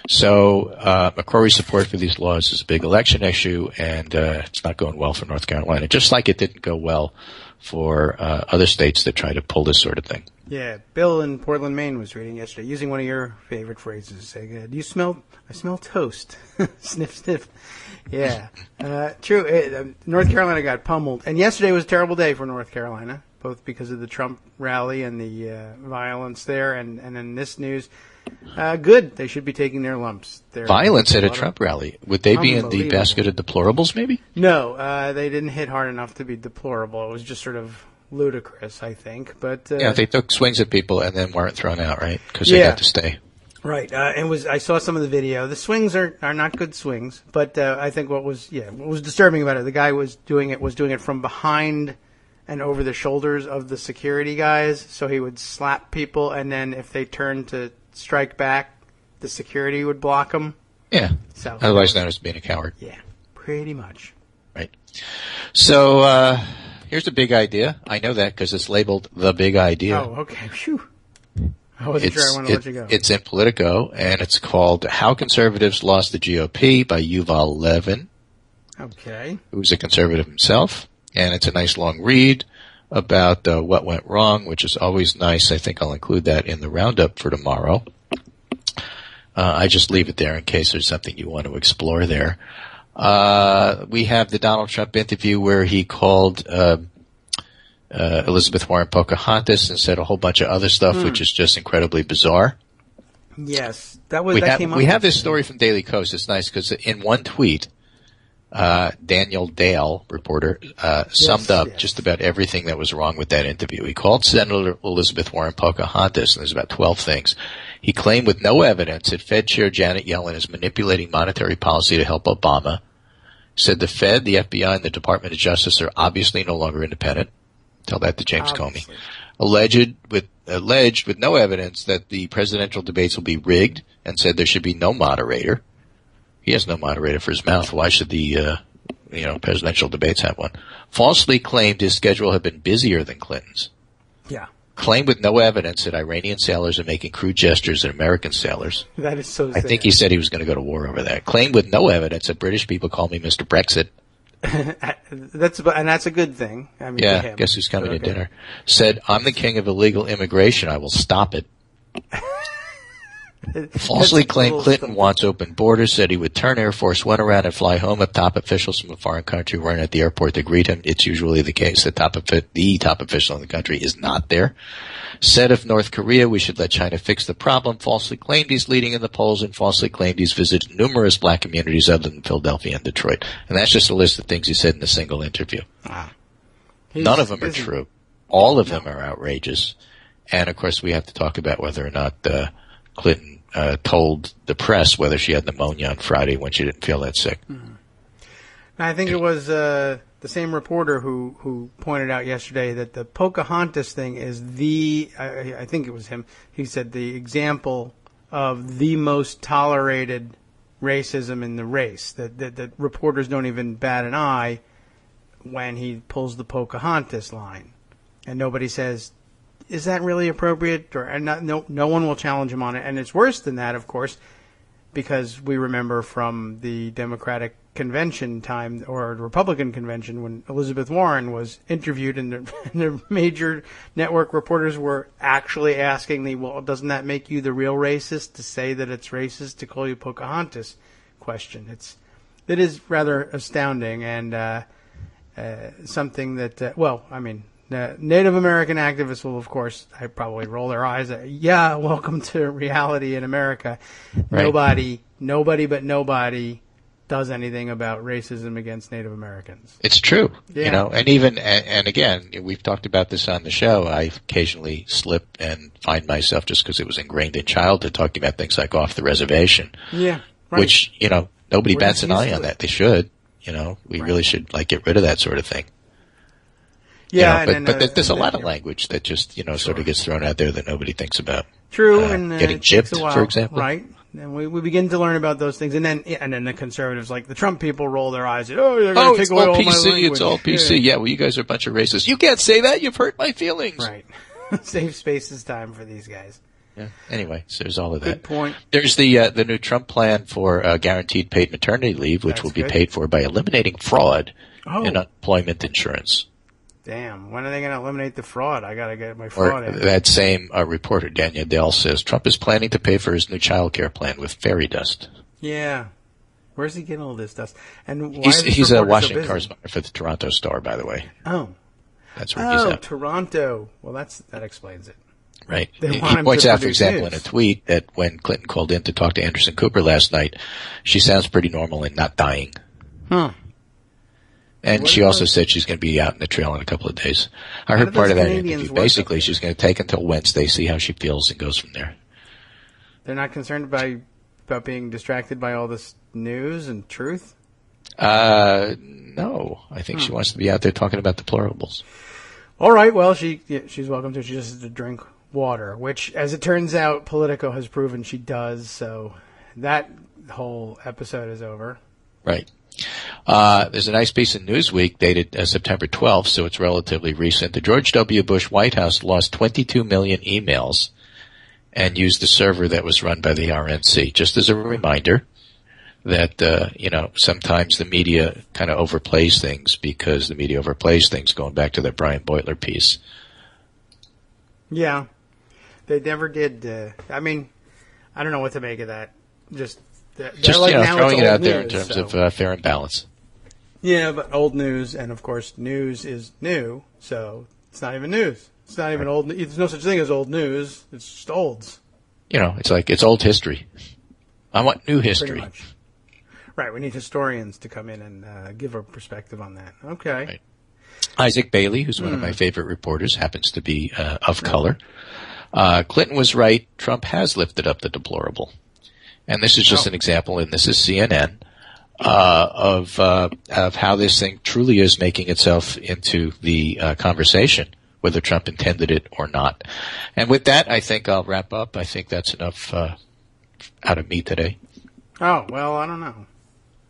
So McCrory's support for these laws is a big election issue, and it's not going well for North Carolina, just like it didn't go well for other states that try to pull this sort of thing. Yeah, Bill in Portland, Maine was reading yesterday, using one of your favorite phrases, saying, "Do you smell? I smell toast." Sniff, sniff. Yeah, true. North Carolina got pummeled, and yesterday was a terrible day for North Carolina, both because of the Trump rally and the violence there, and then this news. Good. They should be taking their lumps. Violence at a Trump rally. Would they be in the basket of deplorables, maybe? No, they didn't hit hard enough to be deplorable. It was just sort of ludicrous, I think. But yeah, they took swings at people and then weren't thrown out, right? Because they got to stay. Right. I saw some of the video. The swings are not good swings, but I think what was disturbing about it, the guy was doing it from behind and over the shoulders of the security guys. So he would slap people, and then if they turned to strike back, the security would block him. Yeah. So, otherwise known as being a coward. Yeah, pretty much. Right. So here's a big idea. I know that because it's labeled The Big Idea. Oh, okay. Phew. I wasn't sure I wanted to let you go. It's in Politico, and it's called How Conservatives Lost the GOP by Yuval Levin. Okay. Who's a conservative himself. And it's a nice long read about what went wrong, which is always nice. I think I'll include that in the roundup for tomorrow. I just leave it there in case there's something you want to explore there. We have the Donald Trump interview where he called Elizabeth Warren Pocahontas and said a whole bunch of other stuff, which is just incredibly bizarre. Yes, we have this story from Daily Kos. It's nice because in one tweet, Daniel Dale, reporter, summed up just about everything that was wrong with that interview. He called Senator Elizabeth Warren Pocahontas, and there's about 12 things. He claimed with no evidence that Fed Chair Janet Yellen is manipulating monetary policy to help Obama. Said the Fed, the FBI, and the Department of Justice are obviously no longer independent. Tell that to James Comey. Alleged with no evidence that the presidential debates will be rigged, and said there should be no moderator. He has no moderator for his mouth. Why should the presidential debates have one? Falsely claimed his schedule had been busier than Clinton's. Yeah. Claimed with no evidence that Iranian sailors are making crude gestures at American sailers. That is so sad. I think he said he was going to go to war over that. Claimed with no evidence that British people call me Mr. Brexit. That's a good thing. I mean, yeah, for him. Guess who's coming to dinner? Said, I'm the king of illegal immigration. I will stop it. Falsely claimed Clinton wants open borders, said he would turn Air Force One around and fly home if top officials from a foreign country weren't at the airport to greet him. It's usually the case that the top official in the country is not there. Said of North Korea, we should let China fix the problem. Falsely claimed he's leading in the polls, and falsely claimed he's visited numerous black communities other than Philadelphia and Detroit. And that's just a list of things he said in a single interview. None of them are true. All of them are outrageous. And, of course, we have to talk about whether or not Clinton told the press whether she had pneumonia on Friday when she didn't feel that sick. I think it was the same reporter who pointed out yesterday that the Pocahontas thing is I think it was him, he said the example of the most tolerated racism in the race. That reporters don't even bat an eye when he pulls the Pocahontas line, and nobody says, "Is that really appropriate?" No one will challenge him on it. And it's worse than that, of course, because we remember from the Democratic convention time or Republican convention when Elizabeth Warren was interviewed, and the major network reporters were actually asking well, doesn't that make you the real racist to say that it's racist to call you Pocahontas? Question. It is rather astounding and something that Native American activists will, of course, I probably roll their eyes at. Yeah, welcome to reality in America. Right. Nobody but nobody does anything about racism against Native Americans. It's true. Yeah. And again, we've talked about this on the show. I occasionally slip and find myself, just because it was ingrained in childhood, talking about things like off the reservation. Yeah. Right. Which, nobody bats an eye on that. They should. We really should get rid of that sort of thing. Yeah, but there's a lot of language that just sort of gets thrown out there that nobody thinks about. True, and getting gypped, for example. Right, and we begin to learn about those things, and then the conservatives, like the Trump people, roll their eyes at, they're going to take away all my language. It's all PC. Yeah, well, you guys are a bunch of racists. You can't say that. You've hurt my feelings. Right. Save space is time for these guys. Yeah. Anyway, so there's all of that. Good point. There's the new Trump plan for guaranteed paid maternity leave, which will be paid for by eliminating fraud in unemployment insurance. Damn. When are they going to eliminate the fraud? I got to get my fraud in. That same reporter, Daniel Dell, says Trump is planning to pay for his new child care plan with fairy dust. Yeah. Where's he getting all this dust? And why he's a Washington correspondent for the Toronto Star, by the way. Oh. That's where he's at. Toronto. Well, that explains it. Right. He points out, for example, in a tweet that when Clinton called in to talk to Anderson Cooper last night, she sounds pretty normal and not dying. Huh. And she also said she's going to be out in the trail in a couple of days. I heard part of that interview. Basically, she's going to take until Wednesday, see how she feels, and goes from there. They're not concerned about being distracted by all this news and truth? No. I think she wants to be out there talking about deplorables. All right. Well, she's welcome to. She just has to drink water, which, as it turns out, Politico has proven she does. So that whole episode is over. Right. There's a nice piece in Newsweek dated September 12th, so it's relatively recent. The George W. Bush White House lost 22 million emails and used a server that was run by the RNC. Just as a reminder that, sometimes the media kind of overplays things because the media overplays things, going back to that Brian Beutler piece. Yeah. They never did. I don't know what to make of that. Just throwing it out there in terms of fair and balance. Yeah, but old news, and of course news is new, so it's not even news. It's not even old. There's no such thing as old news. It's just olds. It's old history. I want new history. Pretty much. Right, we need historians to come in and give a perspective on that. Okay. Right. Isaac Bailey, who's one of my favorite reporters, happens to be of color. Clinton was right. Trump has lifted up the deplorable. And this is just an example, and this is CNN, of how this thing truly is making itself into the conversation, whether Trump intended it or not. And with that, I think I'll wrap up. I think that's enough out of me today. Oh, well, I don't know.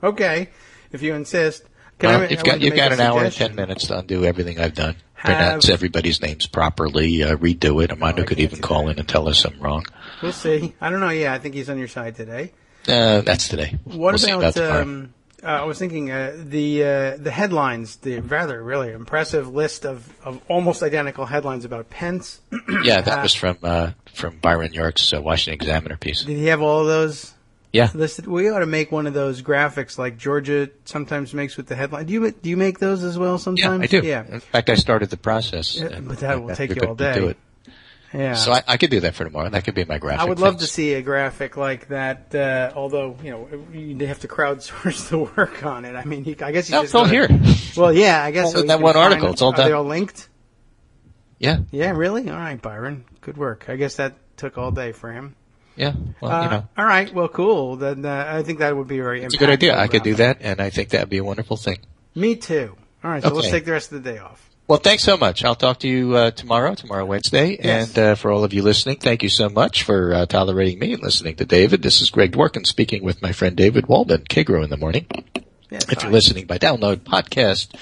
Okay, if you insist. You've got an hour and 10 minutes to undo everything I've done. Pronounce everybody's names properly, redo it. Armando could even call in and tell us I'm wrong. We'll see. I don't know. Yeah, I think he's on your side today. That's today. What about I was thinking the headlines, the rather really impressive list of almost identical headlines about Pence. Yeah, that was from Byron York's Washington Examiner piece. Did he have all of those? Yeah. Listed? We ought to make one of those graphics like Georgia sometimes makes with the headline. Do you make those as well sometimes? Yeah, I do. Yeah. In fact, I started the process. But that will take you all day. Do it. Yeah. So I could do that for tomorrow. That could be my graphic. I would love to see a graphic like that, although, you have to crowdsource the work on it. I mean, I guess you just... It's all here. Well, yeah, I guess so. That one article. It's all done. Are they all linked? Yeah. Yeah, really? All right, Byron. Good work. I guess that took all day for him. Yeah. Well, All right. Well, cool. Then I think that would be very impactful. It's a good idea. I could do that, and I think that would be a wonderful thing. Me too. All right. So let's take the rest of the day off. Well, thanks so much. I'll talk to you tomorrow Wednesday. Yes. And for all of you listening, thank you so much for tolerating me and listening to David. This is Greg Dworkin speaking with my friend David Walden, Kagro in the morning. Yes, if you're listening by download podcast,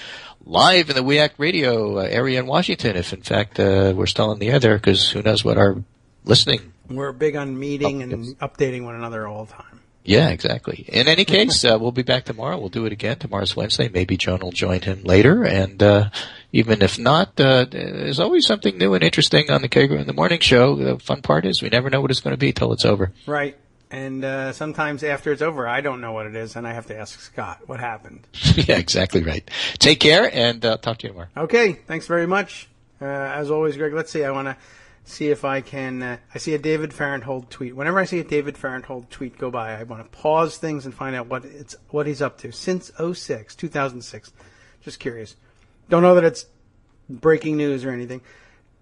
live in the We Act Radio area in Washington, if in fact we're still in the air there, because who knows what our listening. We're big on meeting and updating one another all the time. Yeah, exactly. In any case, we'll be back tomorrow. We'll do it again. Tomorrow's Wednesday. Maybe Joan will join him later. And even if not, there's always something new and interesting on the Kagro in the Morning show. The fun part is we never know what it's going to be till it's over. Right. And sometimes after it's over, I don't know what it is, and I have to ask Scott what happened. Yeah, exactly right. Take care, and talk to you tomorrow. Okay. Thanks very much. As always, Greg, let's see. I want to see if I can. I see a David Farenthold tweet. Whenever I see a David Farenthold tweet go by, I want to pause things and find out what he's up to since 2006. Just curious. Don't know that it's breaking news or anything.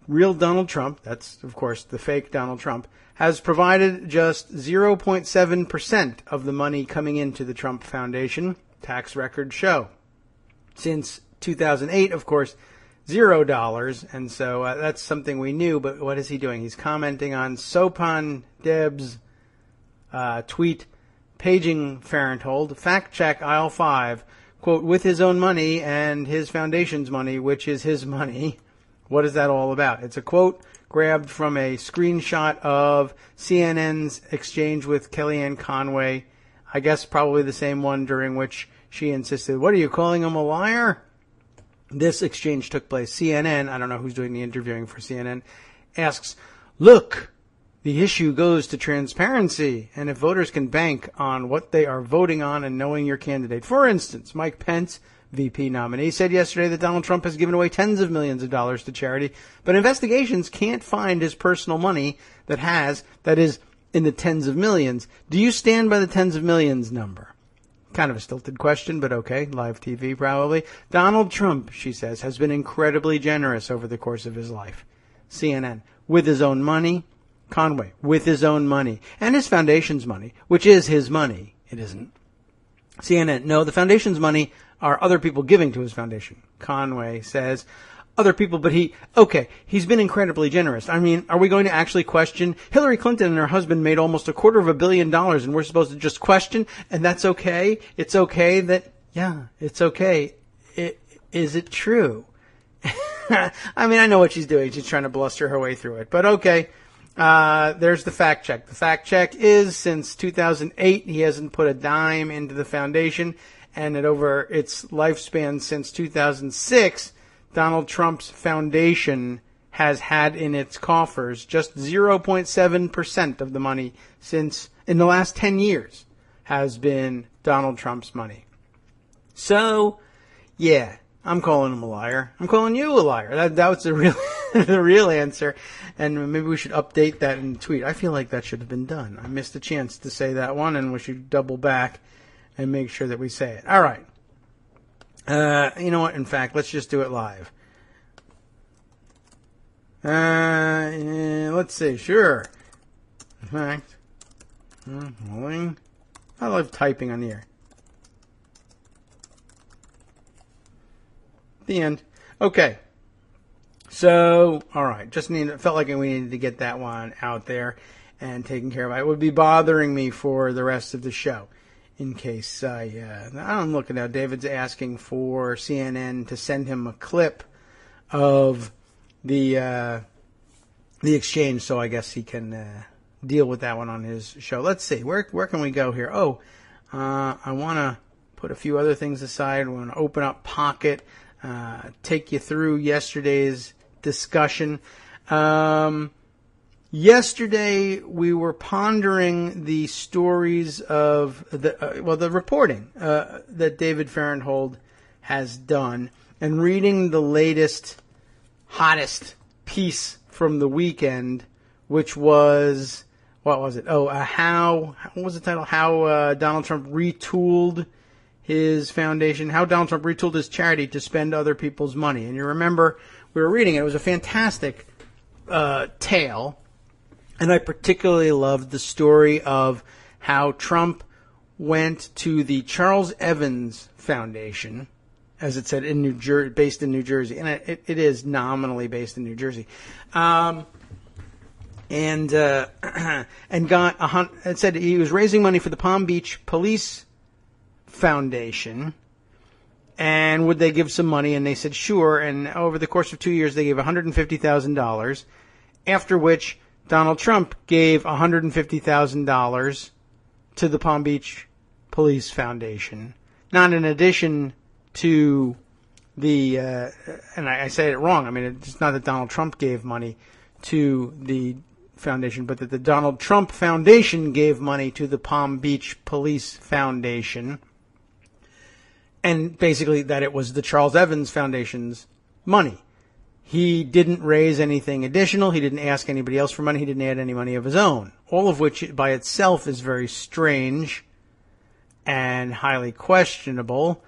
Real Donald Trump, that's of course the fake Donald Trump, has provided just 0.7% of the money coming into the Trump Foundation. Tax records show. Since 2008, of course, $0, and so that's something we knew, but what is he doing? He's commenting on Sopan Deb's tweet, paging Farenthold, fact check aisle 5, quote, with his own money and his foundation's money, which is his money. What is that all about? It's a quote grabbed from a screenshot of CNN's exchange with Kellyanne Conway, I guess probably the same one during which she insisted, what are you calling him, a liar? This exchange took place. CNN, I don't know who's doing the interviewing for CNN, asks, look, the issue goes to transparency, and if voters can bank on what they are voting on and knowing your candidate. For instance, Mike Pence, VP nominee, said yesterday that Donald Trump has given away tens of millions of dollars to charity, but investigations can't find his personal money that is in the tens of millions. Do you stand by the tens of millions number? Kind of a stilted question, but okay. Live TV, probably. Donald Trump, she says, has been incredibly generous over the course of his life. CNN, with his own money. Conway, with his own money. And his foundation's money, which is his money. It isn't. CNN, no, the foundation's money are other people giving to his foundation. Conway says, other people, but he's been incredibly generous. I mean, are we going to actually question? Hillary Clinton and her husband made almost $250 million, and we're supposed to just question, and that's okay? It's okay that, yeah, it's okay. Is it true? I mean, I know what she's doing. She's trying to bluster her way through it, but okay. There's the fact check. The fact check is since 2008, he hasn't put a dime into the foundation, and over its lifespan since 2006, Donald Trump's foundation has had in its coffers just 0.7% of the money since in the last 10 years has been Donald Trump's money. So, yeah, I'm calling him a liar. I'm calling you a liar. That was the real the real answer. And maybe we should update that in the tweet. I feel like that should have been done. I missed a chance to say that one, and we should double back and make sure that we say it. All right. You know what? In fact, let's just do it live. Let's see. Sure. In fact, I love typing on the air. The end. Okay. So, all right. Felt like we needed to get that one out there and taken care of. It would be bothering me for the rest of the show. In case I'm looking now. David's asking for CNN to send him a clip of the exchange, so I guess he can deal with that one on his show. Let's see. Where can we go here? I want to put a few other things aside. I want to open up Pocket, take you through yesterday's discussion. Yesterday, we were pondering the stories of the reporting that David Farenthold has done, and reading the latest, hottest piece from the weekend, which was, what was it? What was the title? How Donald Trump retooled his foundation, how Donald Trump retooled his charity to spend other people's money. And you remember, we were reading it. It was a fantastic tale. And I particularly loved the story of how Trump went to the Charles Evans Foundation as it said, in based in New Jersey, and it is nominally based in New Jersey, and got it said he was raising money for the Palm Beach Police Foundation, and would they give some money? And they said sure. And over the course of 2 years, they gave $150,000. After which Donald Trump gave $150,000 to the Palm Beach Police Foundation, not in addition to the, and I say it wrong, I mean, it's not that Donald Trump gave money to the foundation, but that the Donald Trump Foundation gave money to the Palm Beach Police Foundation, and basically that it was the Charles Evans Foundation's money. He didn't raise anything additional, he didn't ask anybody else for money, he didn't add any money of his own, all of which by itself is very strange and highly questionable.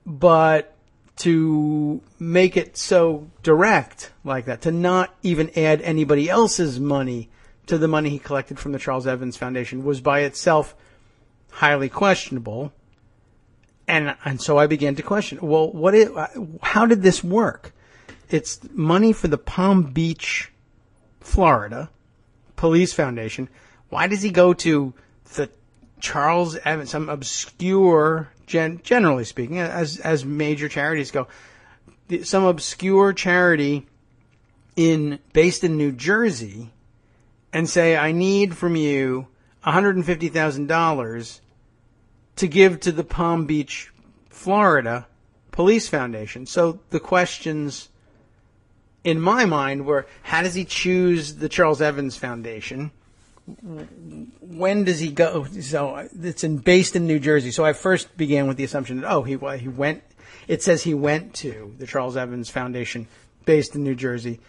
But to make it so direct like that, to not even add anybody else's money to the money he collected from the Charles Evans Foundation, was by itself highly questionable. And so I began to question, well, how did this work? It's money for the Palm Beach, Florida Police Foundation. Why does he go to the Charles Evans, some obscure, generally speaking, as major charities go, some obscure charity based in New Jersey, and say, I need from you $150,000 to give to the Palm Beach, Florida Police Foundation? So the questions in my mind were, how does he choose the Charles Evans Foundation? When does he go? So it's based in New Jersey. So I first began with the assumption that, he went. It says he went to the Charles Evans Foundation based in New Jersey.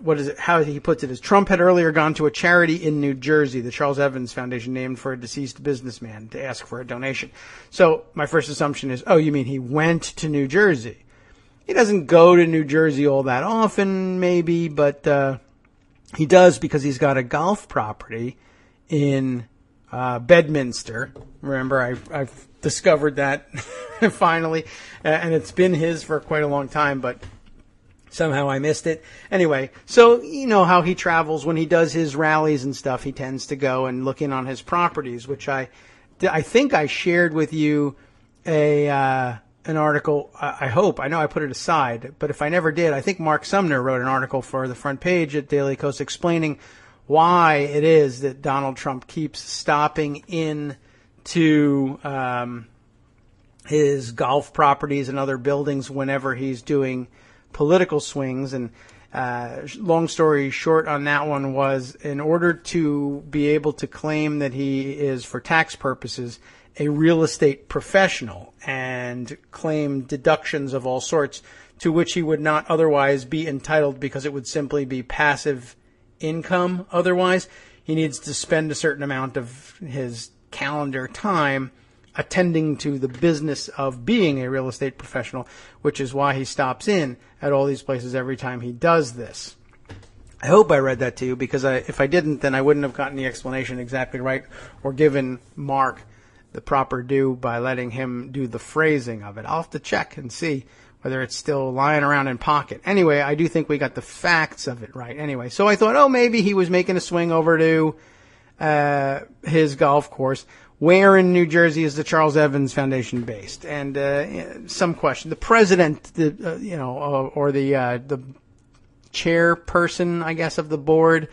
What is it? How he puts it is, Trump had earlier gone to a charity in New Jersey, the Charles Evans Foundation, named for a deceased businessman, to ask for a donation. So my first assumption is, you mean he went to New Jersey? He doesn't go to New Jersey all that often, maybe, but he does because he's got a golf property in Bedminster. Remember, I've discovered that finally, and it's been his for quite a long time, but somehow I missed it. Anyway, so you know how he travels when he does his rallies and stuff. He tends to go and look in on his properties, which I think I shared with you an article. I know I put it aside, but if I never did, I think Mark Sumner wrote an article for the front page at Daily Kos explaining why it is that Donald Trump keeps stopping in to his golf properties and other buildings whenever he's doing political swings. And long story short on that one was, in order to be able to claim that he is, for tax purposes, a real estate professional and claim deductions of all sorts to which he would not otherwise be entitled because it would simply be passive income otherwise, he needs to spend a certain amount of his calendar time attending to the business of being a real estate professional, which is why he stops in at all these places every time he does this. I hope I read that to you, because if I didn't, then I wouldn't have gotten the explanation exactly right or given Mark the proper due by letting him do the phrasing of it. I'll have to check and see whether it's still lying around in pocket. Anyway, I do think we got the facts of it right. Anyway, so I thought, maybe he was making a swing over to his golf course. Where in New Jersey is the Charles Evans Foundation based? And some question. The president, or the chairperson, I guess, of the board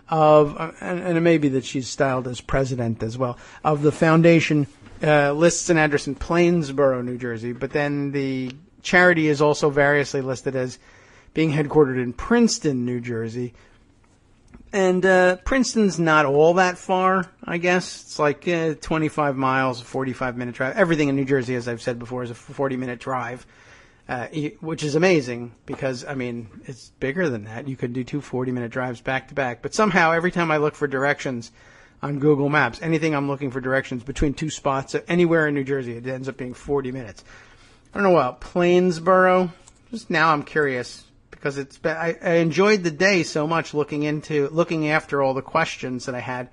of, and it may be that she's styled as president as well, of the foundation, lists an address in Plainsboro, New Jersey, but then the charity is also variously listed as being headquartered in Princeton, New Jersey. And Princeton's not all that far, I guess. It's like 25 miles, a 45-minute drive. Everything in New Jersey, as I've said before, is a 40-minute drive, which is amazing because, it's bigger than that. You could do 2 40-minute drives back to back. But somehow, every time I look for directions on Google Maps, anything I'm looking for directions between two spots, anywhere in New Jersey, it ends up being 40 minutes. I don't know about Plainsboro. Just now I'm curious, because I enjoyed the day so much looking after all the questions that I had,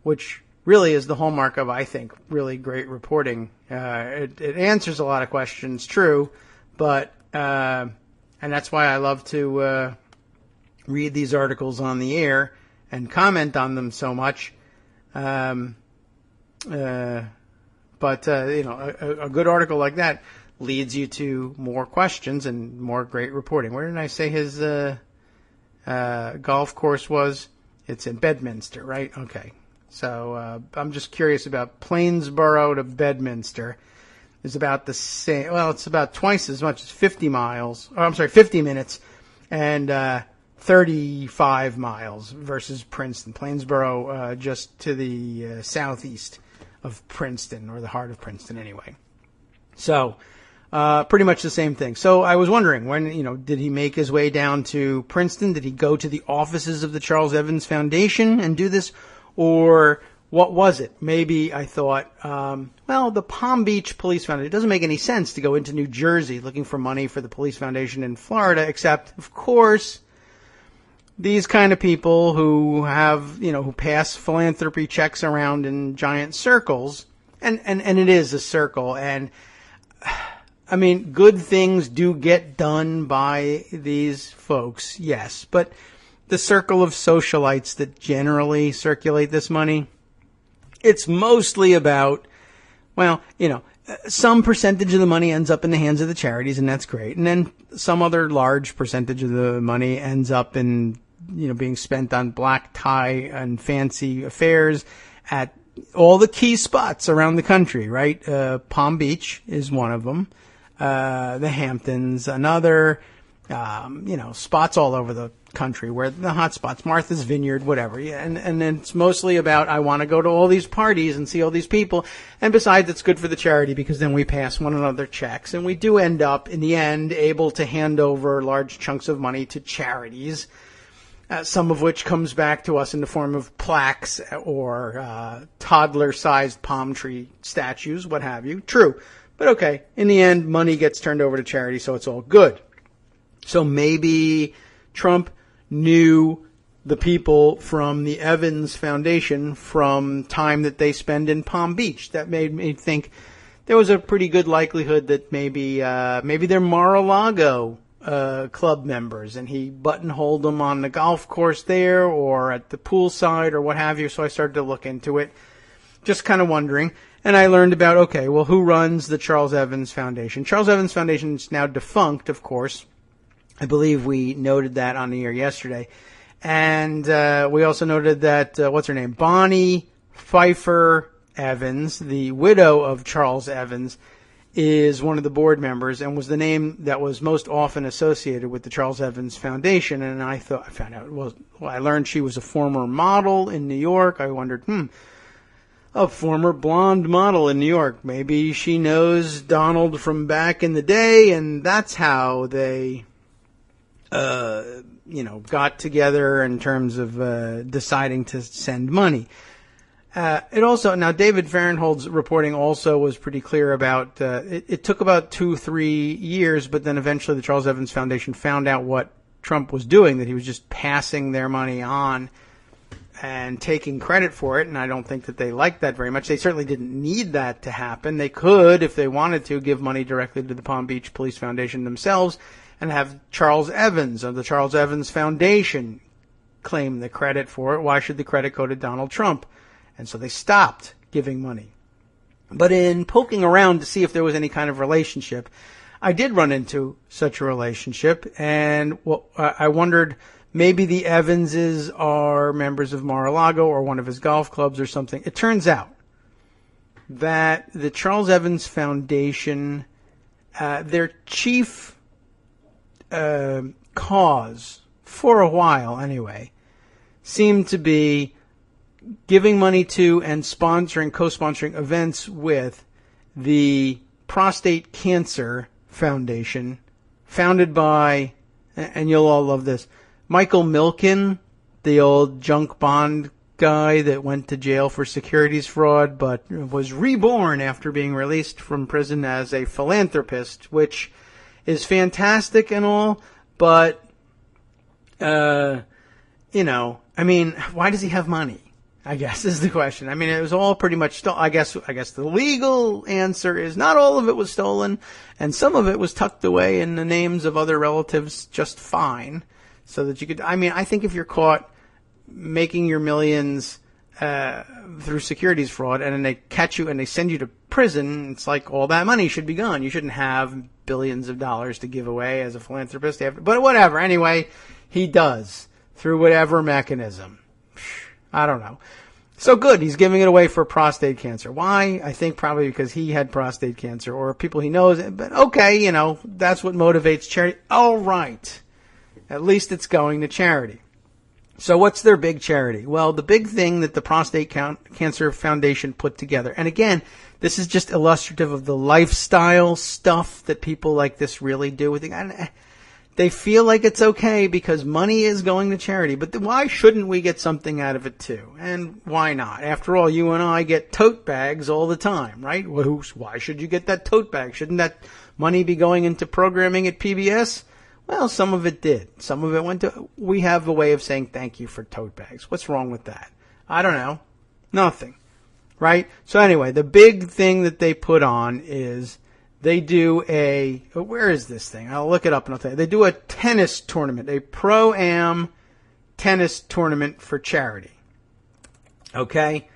which really is the hallmark of, I think, really great reporting It answers a lot of questions, true, but and that's why I love to read these articles on the air and comment on them so much. But a good article like that leads you to more questions and more great reporting. Where did I say his golf course was? It's in Bedminster, right? Okay. So I'm just curious about Plainsboro to Bedminster. It's about the same. Well, it's about twice as much as 50 minutes, and 35 miles versus Princeton. Plainsboro, just to the southeast of Princeton, or the heart of Princeton, anyway. So pretty much the same thing. So I was wondering, did he make his way down to Princeton? Did he go to the offices of the Charles Evans Foundation and do this? Or what was it? Maybe I thought, the Palm Beach Police Foundation. It doesn't make any sense to go into New Jersey looking for money for the police foundation in Florida, except, of course, these kind of people who have, who pass philanthropy checks around in giant circles, and it is a circle, and I mean, good things do get done by these folks, yes, but the circle of socialites that generally circulate this money, it's mostly about, some percentage of the money ends up in the hands of the charities, and that's great. And then some other large percentage of the money ends up in, being spent on black tie and fancy affairs at all the key spots around the country, right? Palm Beach is one of them. The Hamptons, another, spots all over the country where the hot spots, Martha's Vineyard, whatever. Yeah, and it's mostly about, I want to go to all these parties and see all these people. And besides, it's good for the charity because then we pass one another checks, and we do end up in the end able to hand over large chunks of money to charities, some of which comes back to us in the form of plaques or toddler-sized palm tree statues, what have you. True. But okay, in the end, money gets turned over to charity, so it's all good. So maybe Trump knew the people from the Evans Foundation from time that they spend in Palm Beach. That made me think there was a pretty good likelihood that maybe they're Mar-a-Lago club members, and he buttonholed them on the golf course there or at the poolside or what have you. So I started to look into it, just kind of wondering. And I learned about, who runs the Charles Evans Foundation? Charles Evans Foundation is now defunct, of course. I believe we noted that on the air yesterday. And we also noted that, what's her name? Bonnie Pfeiffer Evans, the widow of Charles Evans, is one of the board members and was the name that was most often associated with the Charles Evans Foundation. And I learned she was a former model in New York. I wondered, a former blonde model in New York. Maybe she knows Donald from back in the day, and that's how they got together in terms of deciding to send money. Now David Fahrenthold's reporting also was pretty clear about, it took about 2-3 years, but then eventually the Charles Evans Foundation found out what Trump was doing, that he was just passing their money on and taking credit for it, and I don't think that they liked that very much. They certainly didn't need that to happen. They could, if they wanted to, give money directly to the Palm Beach Police Foundation themselves and have Charles Evans of the Charles Evans Foundation claim the credit for it. Why should the credit go to Donald Trump? And so they stopped giving money. But in poking around to see if there was any kind of relationship, I did run into such a relationship, and I wondered, maybe the Evanses are members of Mar-a-Lago or one of his golf clubs or something. It turns out that the Charles Evans Foundation, their chief cause, for a while anyway, seemed to be giving money to and co-sponsoring events with the Prostate Cancer Foundation, founded by, and you'll all love this, Michael Milken, the old junk bond guy that went to jail for securities fraud, but was reborn after being released from prison as a philanthropist, which is fantastic and all, but, why does he have money? I guess is the question. I mean, it was all pretty much I guess the legal answer is not all of it was stolen, and some of it was tucked away in the names of other relatives just fine, so that you could. I mean, I think if you're caught making your millions through securities fraud, and then they catch you and they send you to prison, it's like all that money should be gone. You shouldn't have billions of dollars to give away as a philanthropist. But whatever. Anyway, he does through whatever mechanism. I don't know. So good. He's giving it away for prostate cancer. Why? I think probably because he had prostate cancer or people he knows. But okay, that's what motivates charity. All right. At least it's going to charity. So what's their big charity? Well, the big thing that the Prostate Cancer Foundation put together, and again, this is just illustrative of the lifestyle stuff that people like this really do with it. They feel like it's okay because money is going to charity, but why shouldn't we get something out of it too? And why not? After all, you and I get tote bags all the time, right? Well, why should you get that tote bag? Shouldn't that money be going into programming at PBS? Well, some of it did. Some of it went to, we have a way of saying thank you for tote bags. What's wrong with that? I don't know. Nothing. Right? So anyway, the big thing that they put on is they do where is this thing? I'll look it up and I'll tell you. They do a tennis tournament, a pro-am tennis tournament for charity. Okay?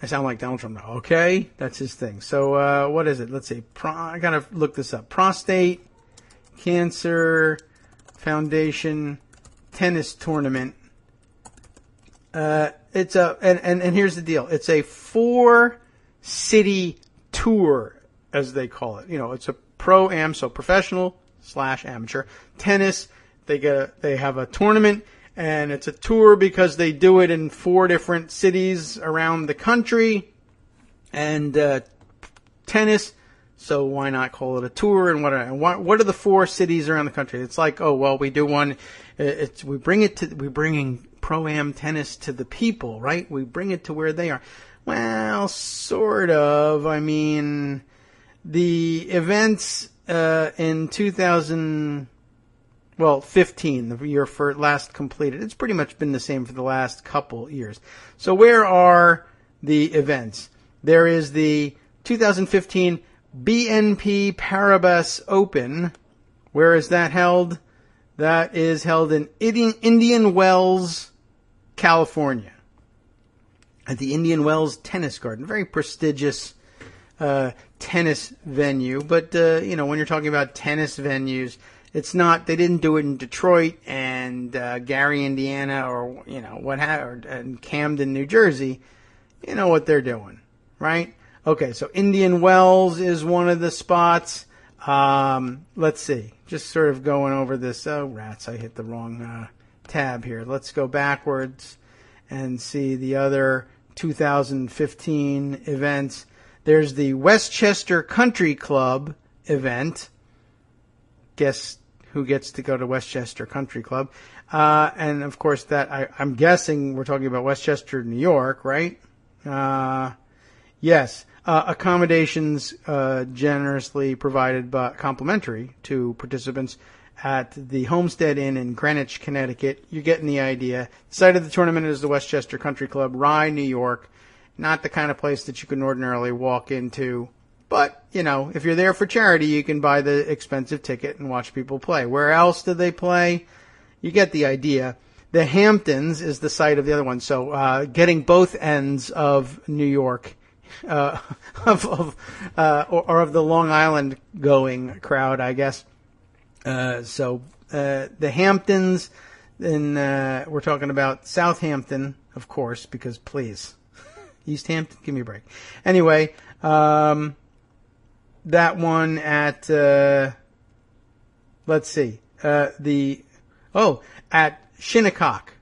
I sound like Donald Trump now. Okay? That's his thing. So, what is it? Let's see. I gotta look this up. Prostate Cancer Foundation tennis tournament. It's and here's the deal. It's a 4-city tour, as they call it. It's a pro-am, so professional/amateur tennis. They have a tournament, and it's a tour because they do it in 4 different cities around the country. And tennis, so why not call it a tour? And what are the 4 cities around the country? It's like, oh well, we do one. We're bringing pro-am tennis to the people, right? We bring it to where they are. Well, sort of. I mean, the events in 2015, the year for last completed, it's pretty much been the same for the last couple years. So where are the events? There is the 2015 BNP Paribas Open. Where is that held? That is held in Indian Wells, California, at the Indian Wells Tennis Garden. Very prestigious tennis venue. But, when you're talking about tennis venues, it's not, they didn't do it in Detroit and Gary, Indiana, or, and Camden, New Jersey. You know what they're doing, right? Okay, so Indian Wells is one of the spots. Let's see. Just sort of going over this. Oh, rats, I hit the wrong tab here. Let's go backwards and see the other 2015 events. There's the Westchester Country Club event. Guess who gets to go to Westchester Country Club? And, of course, that I'm guessing we're talking about Westchester, New York, right? Yes. Accommodations generously provided by complimentary to participants at the Homestead Inn in Greenwich, Connecticut. You're getting the idea. The site of the tournament is the Westchester Country Club, Rye, New York. Not the kind of place that you can ordinarily walk into. But, if you're there for charity, you can buy the expensive ticket and watch people play. Where else do they play? You get the idea. The Hamptons is the site of the other one. So getting both ends of New York. Or of the Long Island going crowd, I guess. So the Hamptons, and we're talking about Southampton, of course, because please, East Hampton, give me a break. Anyway, that one at let's see, at Shinnecock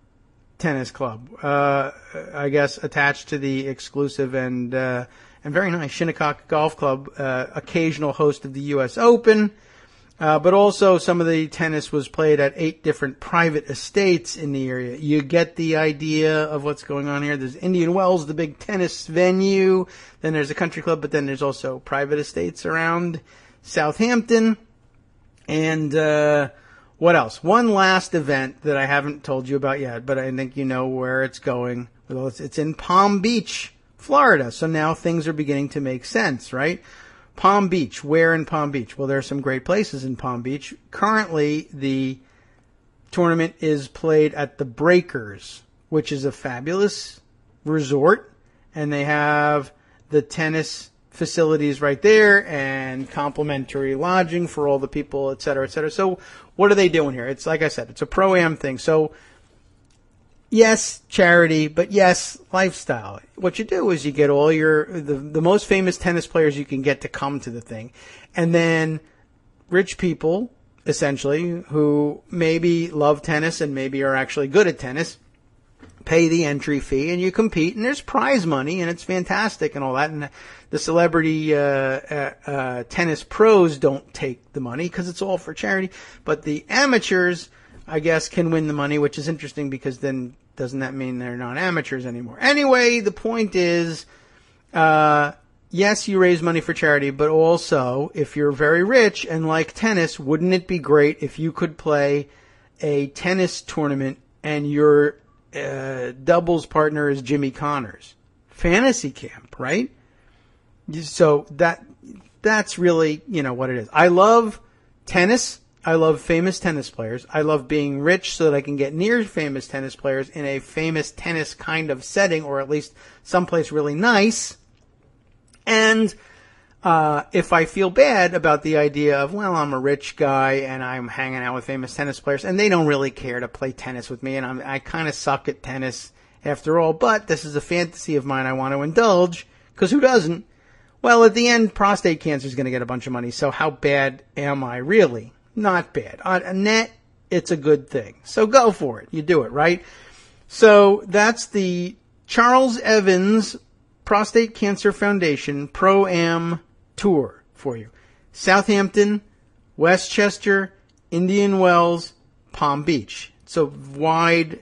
Tennis Club, I guess attached to the exclusive and very nice Shinnecock Golf Club, occasional host of the U.S. Open, but also some of the tennis was played at 8 different private estates in the area. You get the idea of what's going on here. There's Indian Wells, the big tennis venue. Then there's a country club, but then there's also private estates around Southampton. And what else? One last event that I haven't told you about yet, but I think you know where it's going. Well, it's in Palm Beach, Florida. So now things are beginning to make sense, right? Palm Beach. Where in Palm Beach? Well, there are some great places in Palm Beach. Currently, the tournament is played at the Breakers, which is a fabulous resort. And they have the tennis facilities right there and complimentary lodging for all the people, et cetera, et cetera. So what are they doing here? It's like I said, it's a pro-am thing. So yes, charity, but yes, lifestyle. What you do is you get all the most famous tennis players you can get to come to the thing. And then rich people, essentially, who maybe love tennis and maybe are actually good at tennis, pay the entry fee and you compete, and there's prize money and it's fantastic and all that. And the celebrity tennis pros don't take the money because it's all for charity. But the amateurs, I guess, can win the money, which is interesting because then doesn't that mean they're not amateurs anymore? Anyway, the point is, yes, you raise money for charity, but also if you're very rich and like tennis, wouldn't it be great if you could play a tennis tournament and your doubles partner is Jimmy Connors? Fantasy camp, right? So that's really, what it is. I love tennis. I love famous tennis players. I love being rich so that I can get near famous tennis players in a famous tennis kind of setting, or at least someplace really nice. And if I feel bad about the idea of, well, I'm a rich guy and I'm hanging out with famous tennis players and they don't really care to play tennis with me and I kind of suck at tennis after all, but this is a fantasy of mine I want to indulge, because who doesn't? Well, at the end, prostate cancer is going to get a bunch of money, so how bad am I really? Not bad. On a net, it's a good thing. So go for it. You do it, right? So that's the Charles Evans Prostate Cancer Foundation Pro-Am Tour for you. Southampton, Westchester, Indian Wells, Palm Beach. It's a wide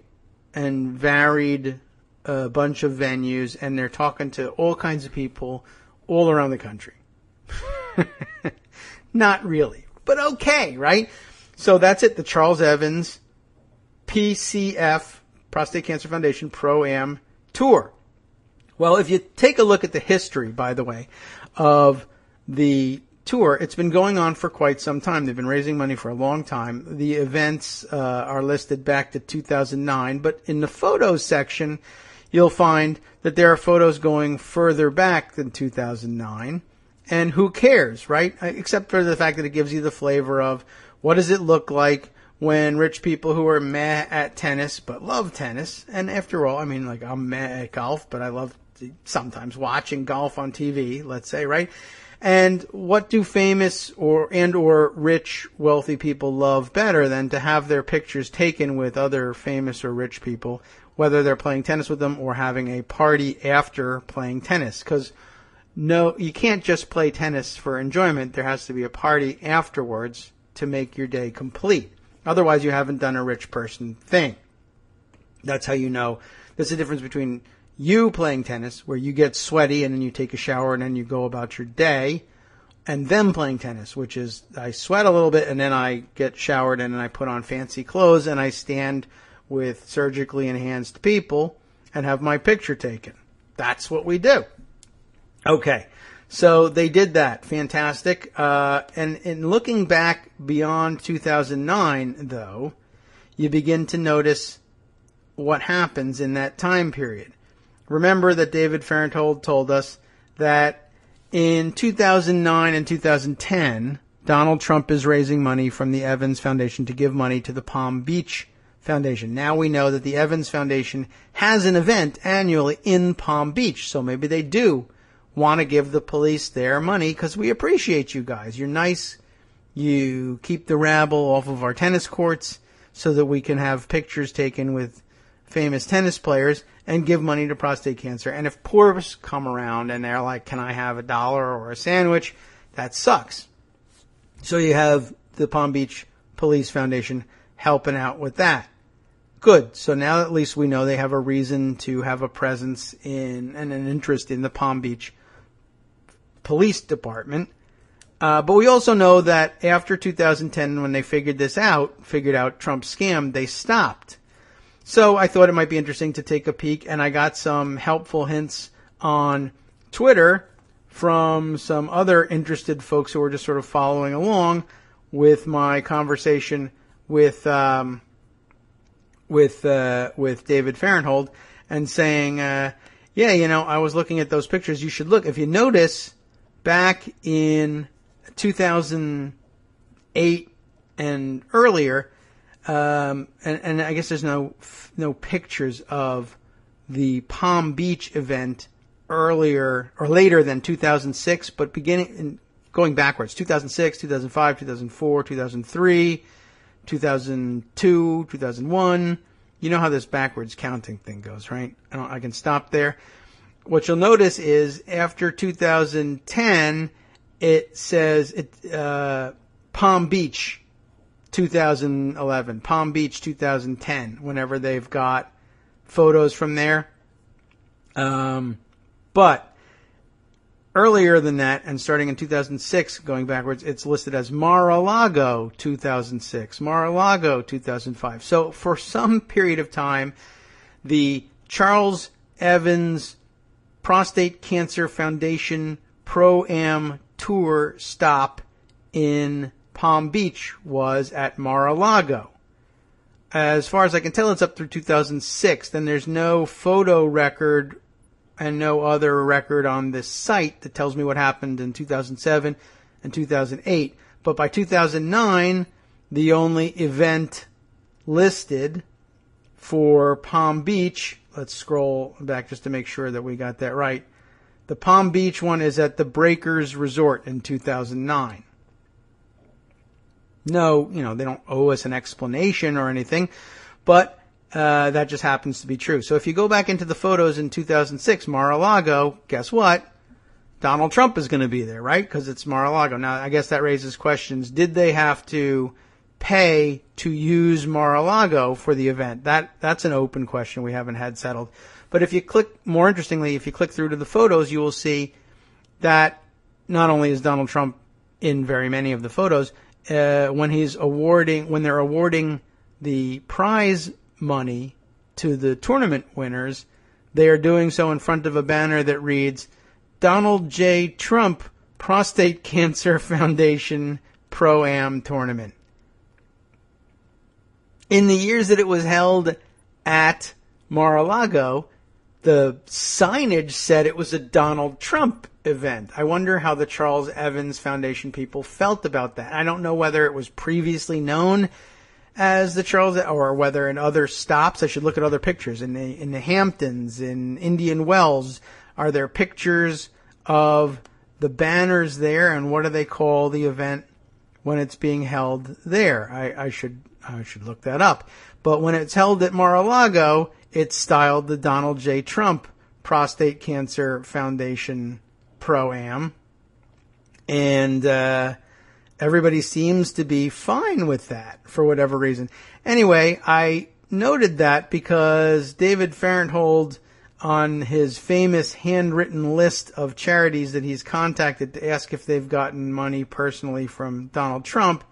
and varied bunch of venues, and they're talking to all kinds of people all around the country. Not really, but okay, right? So that's it, the Charles Evans PCF, Prostate Cancer Foundation Pro-Am Tour. Well, if you take a look at the history, by the way, of the tour, it's been going on for quite some time. They've been raising money for a long time. The events are listed back to 2009, but in the photos section, you'll find that there are photos going further back than 2009. And who cares, right? Except for the fact that it gives you the flavor of what does it look like when rich people who are meh at tennis but love tennis. And after all, I mean, like, I'm meh at golf, but I love sometimes watching golf on TV, let's say, right? And what do famous or rich, wealthy people love better than to have their pictures taken with other famous or rich people, whether they're playing tennis with them or having a party after playing tennis? Because no, you can't just play tennis for enjoyment. There has to be a party afterwards to make your day complete. Otherwise, you haven't done a rich person thing. That's how you know. There's a difference between you playing tennis, where you get sweaty and then you take a shower and then you go about your day, and them playing tennis, which is I sweat a little bit and then I get showered and then I put on fancy clothes and I stand with surgically enhanced people and have my picture taken. That's what we do. Okay, so they did that. Fantastic. And in looking back beyond 2009, though, you begin to notice what happens in that time period. Remember that David Fahrenthold told us that in 2009 and 2010, Donald Trump is raising money from the Evans Foundation to give money to the Palm Beach Foundation. Now we know that the Evans Foundation has an event annually in Palm Beach, so maybe they do want to give the police their money because we appreciate you guys. You're nice. You keep the rabble off of our tennis courts so that we can have pictures taken with famous tennis players and give money to prostate cancer. And if poors come around and they're like, can I have $1 or a sandwich? That sucks. So you have the Palm Beach Police Foundation helping out with that. Good. So now at least we know they have a reason to have a presence in and an interest in the Palm Beach Police Department. But we also know that after 2010, when they figured out Trump's scam, they stopped. So I thought it might be interesting to take a peek, and I got some helpful hints on Twitter from some other interested folks who were just sort of following along with my conversation with David Farenthold, and saying, I was looking at those pictures. You should look. If you notice, back in 2008 and earlier, and I guess there's no pictures of the Palm Beach event earlier or later than 2006, but going backwards, 2006, 2005, 2004, 2003, 2002, 2001. You know how this backwards counting thing goes, right? I can stop there. What you'll notice is after 2010, it says Palm Beach 2011, Palm Beach 2010, whenever they've got photos from there. But earlier than that, and starting in 2006, going backwards, it's listed as Mar-a-Lago 2006, Mar-a-Lago 2005. So for some period of time, the Charles Evans Prostate Cancer Foundation Pro-Am Tour stop in Palm Beach was at Mar-a-Lago. As far as I can tell, it's up through 2006. Then there's no photo record and no other record on this site that tells me what happened in 2007 and 2008. But by 2009, the only event listed for Palm Beach, let's scroll back just to make sure that we got that right. The Palm Beach one is at the Breakers Resort in 2009. No, they don't owe us an explanation or anything, but that just happens to be true. So if you go back into the photos in 2006, Mar-a-Lago, guess what? Donald Trump is going to be there, right? Because it's Mar-a-Lago. Now, I guess that raises questions. Did they have to pay to use Mar-a-Lago for the event? That's an open question we haven't had settled. But if you click, more interestingly, if you click through to the photos, you will see that not only is Donald Trump in very many of the photos, when they're awarding the prize money to the tournament winners, they are doing so in front of a banner that reads Donald J. Trump Prostate Cancer Foundation Pro-Am Tournament. In the years that it was held at Mar-a-Lago, the signage said it was a Donald Trump event. I wonder how the Charles Evans Foundation people felt about that. I don't know whether it was previously known as the Charles, or whether in other stops. I should look at other pictures. In the Hamptons, in Indian Wells, are there pictures of the banners there, and what do they call the event when it's being held there? I should look that up. But when it's held at Mar-a-Lago, it's styled the Donald J. Trump Prostate Cancer Foundation Pro-Am. And everybody seems to be fine with that for whatever reason. Anyway, I noted that because David Farenthold, on his famous handwritten list of charities that he's contacted to ask if they've gotten money personally from Donald Trump,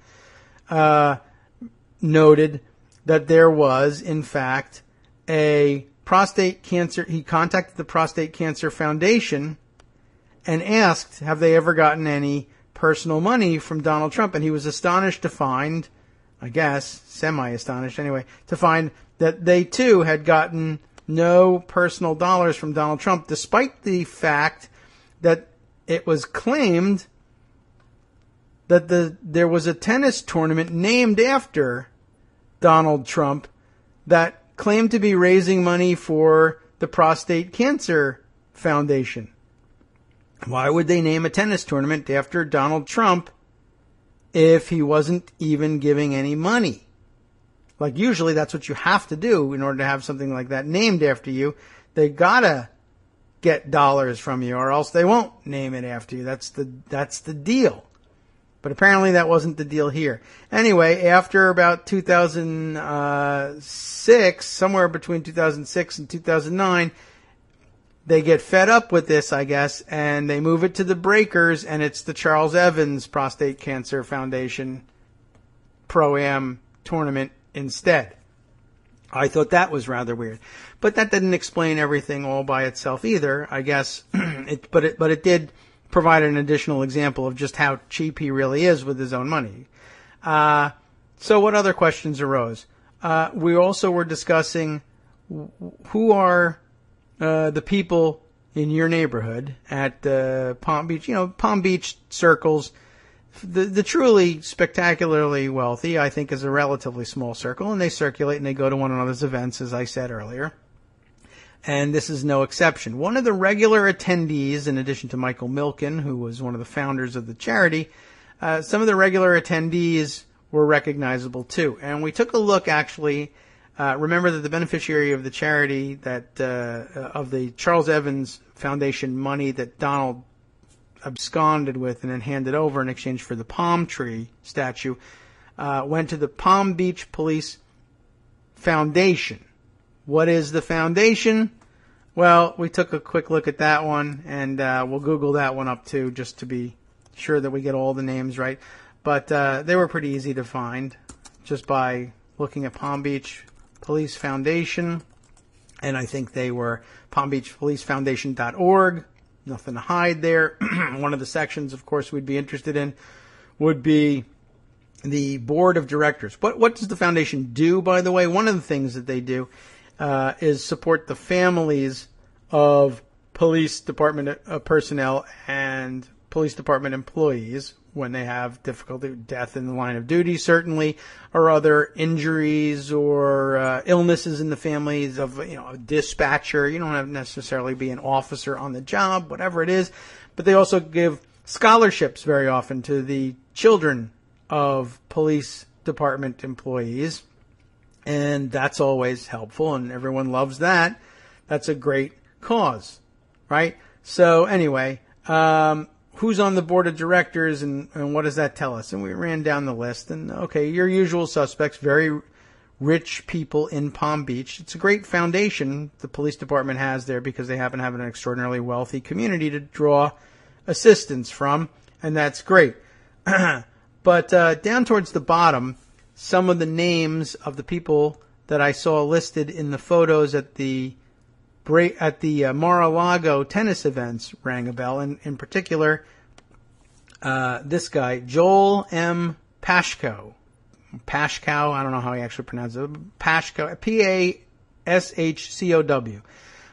noted that there was, in fact, a prostate cancer. He contacted the Prostate Cancer Foundation and asked, have they ever gotten any personal money from Donald Trump? And he was astonished to find, I guess, semi-astonished anyway, to find that they too had gotten no personal dollars from Donald Trump, despite the fact that it was claimed that there was a tennis tournament named after Donald Trump that claimed to be raising money for the Prostate Cancer Foundation. Why would they name a tennis tournament after Donald Trump if he wasn't even giving any money? Like, usually that's what you have to do in order to have something like that named after you. They gotta get dollars from you, or else they won't name it after you. That's the deal. But apparently that wasn't the deal here. Anyway, after about 2006, somewhere between 2006 and 2009, they get fed up with this, I guess, and they move it to the Breakers, and it's the Charles Evans Prostate Cancer Foundation Pro-Am tournament instead. I thought that was rather weird. But that didn't explain everything all by itself either, I guess. But it did provide an additional example of just how cheap he really is with his own money. So what other questions arose? We also were discussing who are the people in your neighborhood at Palm Beach. You know, Palm Beach circles. The truly spectacularly wealthy, I think, is a relatively small circle, and they circulate and they go to one another's events, as I said earlier. And this is no exception. One of the regular attendees, in addition to Michael Milken, who was one of the founders of the charity, some of the regular attendees were recognizable too. And we took a look, actually. Remember that the beneficiary of the charity of the Charles Evans Foundation money that Donald absconded with and then handed over in exchange for the palm tree statue went to the Palm Beach Police Foundation. What is the foundation? Well, we took a quick look at that one, and we'll Google that one up too, just to be sure that we get all the names right. But they were pretty easy to find just by looking at Palm Beach Police Foundation, and I think they were palmbeachpolicefoundation.org. Nothing to hide there. One of the sections, of course, we'd be interested in would be the board of directors. What does the foundation do, by the way? One of the things that they do is support the families of police department personnel and police department employees when they have difficulty, death in the line of duty, certainly, or other injuries or illnesses in the families of, a dispatcher. You don't have to necessarily be an officer on the job, whatever it is. But they also give scholarships very often to the children of police department employees. And that's always helpful, and everyone loves that. That's a great cause, right? So anyway, who's on the board of directors and what does that tell us? And we ran down the list, and okay, your usual suspects, very rich people in Palm Beach. It's a great foundation the police department has there because they happen to have an extraordinarily wealthy community to draw assistance from, and that's great. But down towards the bottom, some of the names of the people that I saw listed in the photos at the Mar-a-Lago tennis events rang a bell, and in particular, this guy, Joel M. Pashko. Pashkow, I don't know how he actually pronounces it. Pashko, P-A-S-H-C-O-W,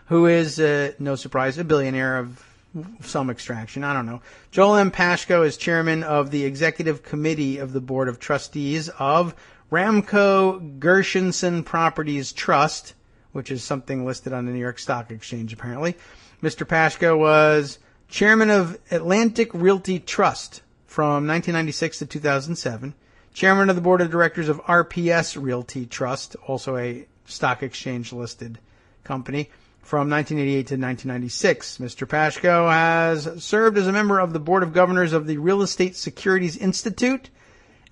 who is, no surprise, a billionaire of some extraction. I don't know. Joel M. Pashko is chairman of the executive committee of the board of trustees of Ramco Gershenson Properties Trust, which is something listed on the New York Stock Exchange, apparently. Mr. Pashko was chairman of Atlantic Realty Trust from 1996 to 2007, chairman of the board of directors of RPS Realty Trust, also a stock exchange listed company, from 1988 to 1996. Mr. Pashko has served as a member of the board of governors of the Real Estate Securities Institute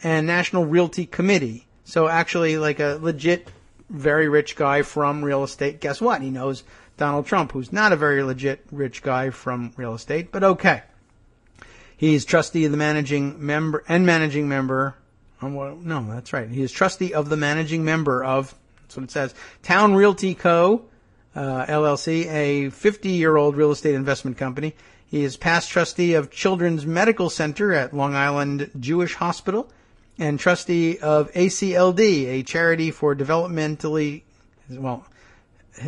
and National Realty Committee. So actually like a legit very rich guy from real estate. Guess what? He knows Donald Trump, who's not a very legit rich guy from real estate, but okay. He's trustee of the managing member. No, that's right. He is trustee of the managing member of, that's what it says, Town Realty Co., LLC, a 50-year-old real estate investment company. He is past trustee of Children's Medical Center at Long Island Jewish Hospital, and trustee of ACLD, a charity for developmentally, well,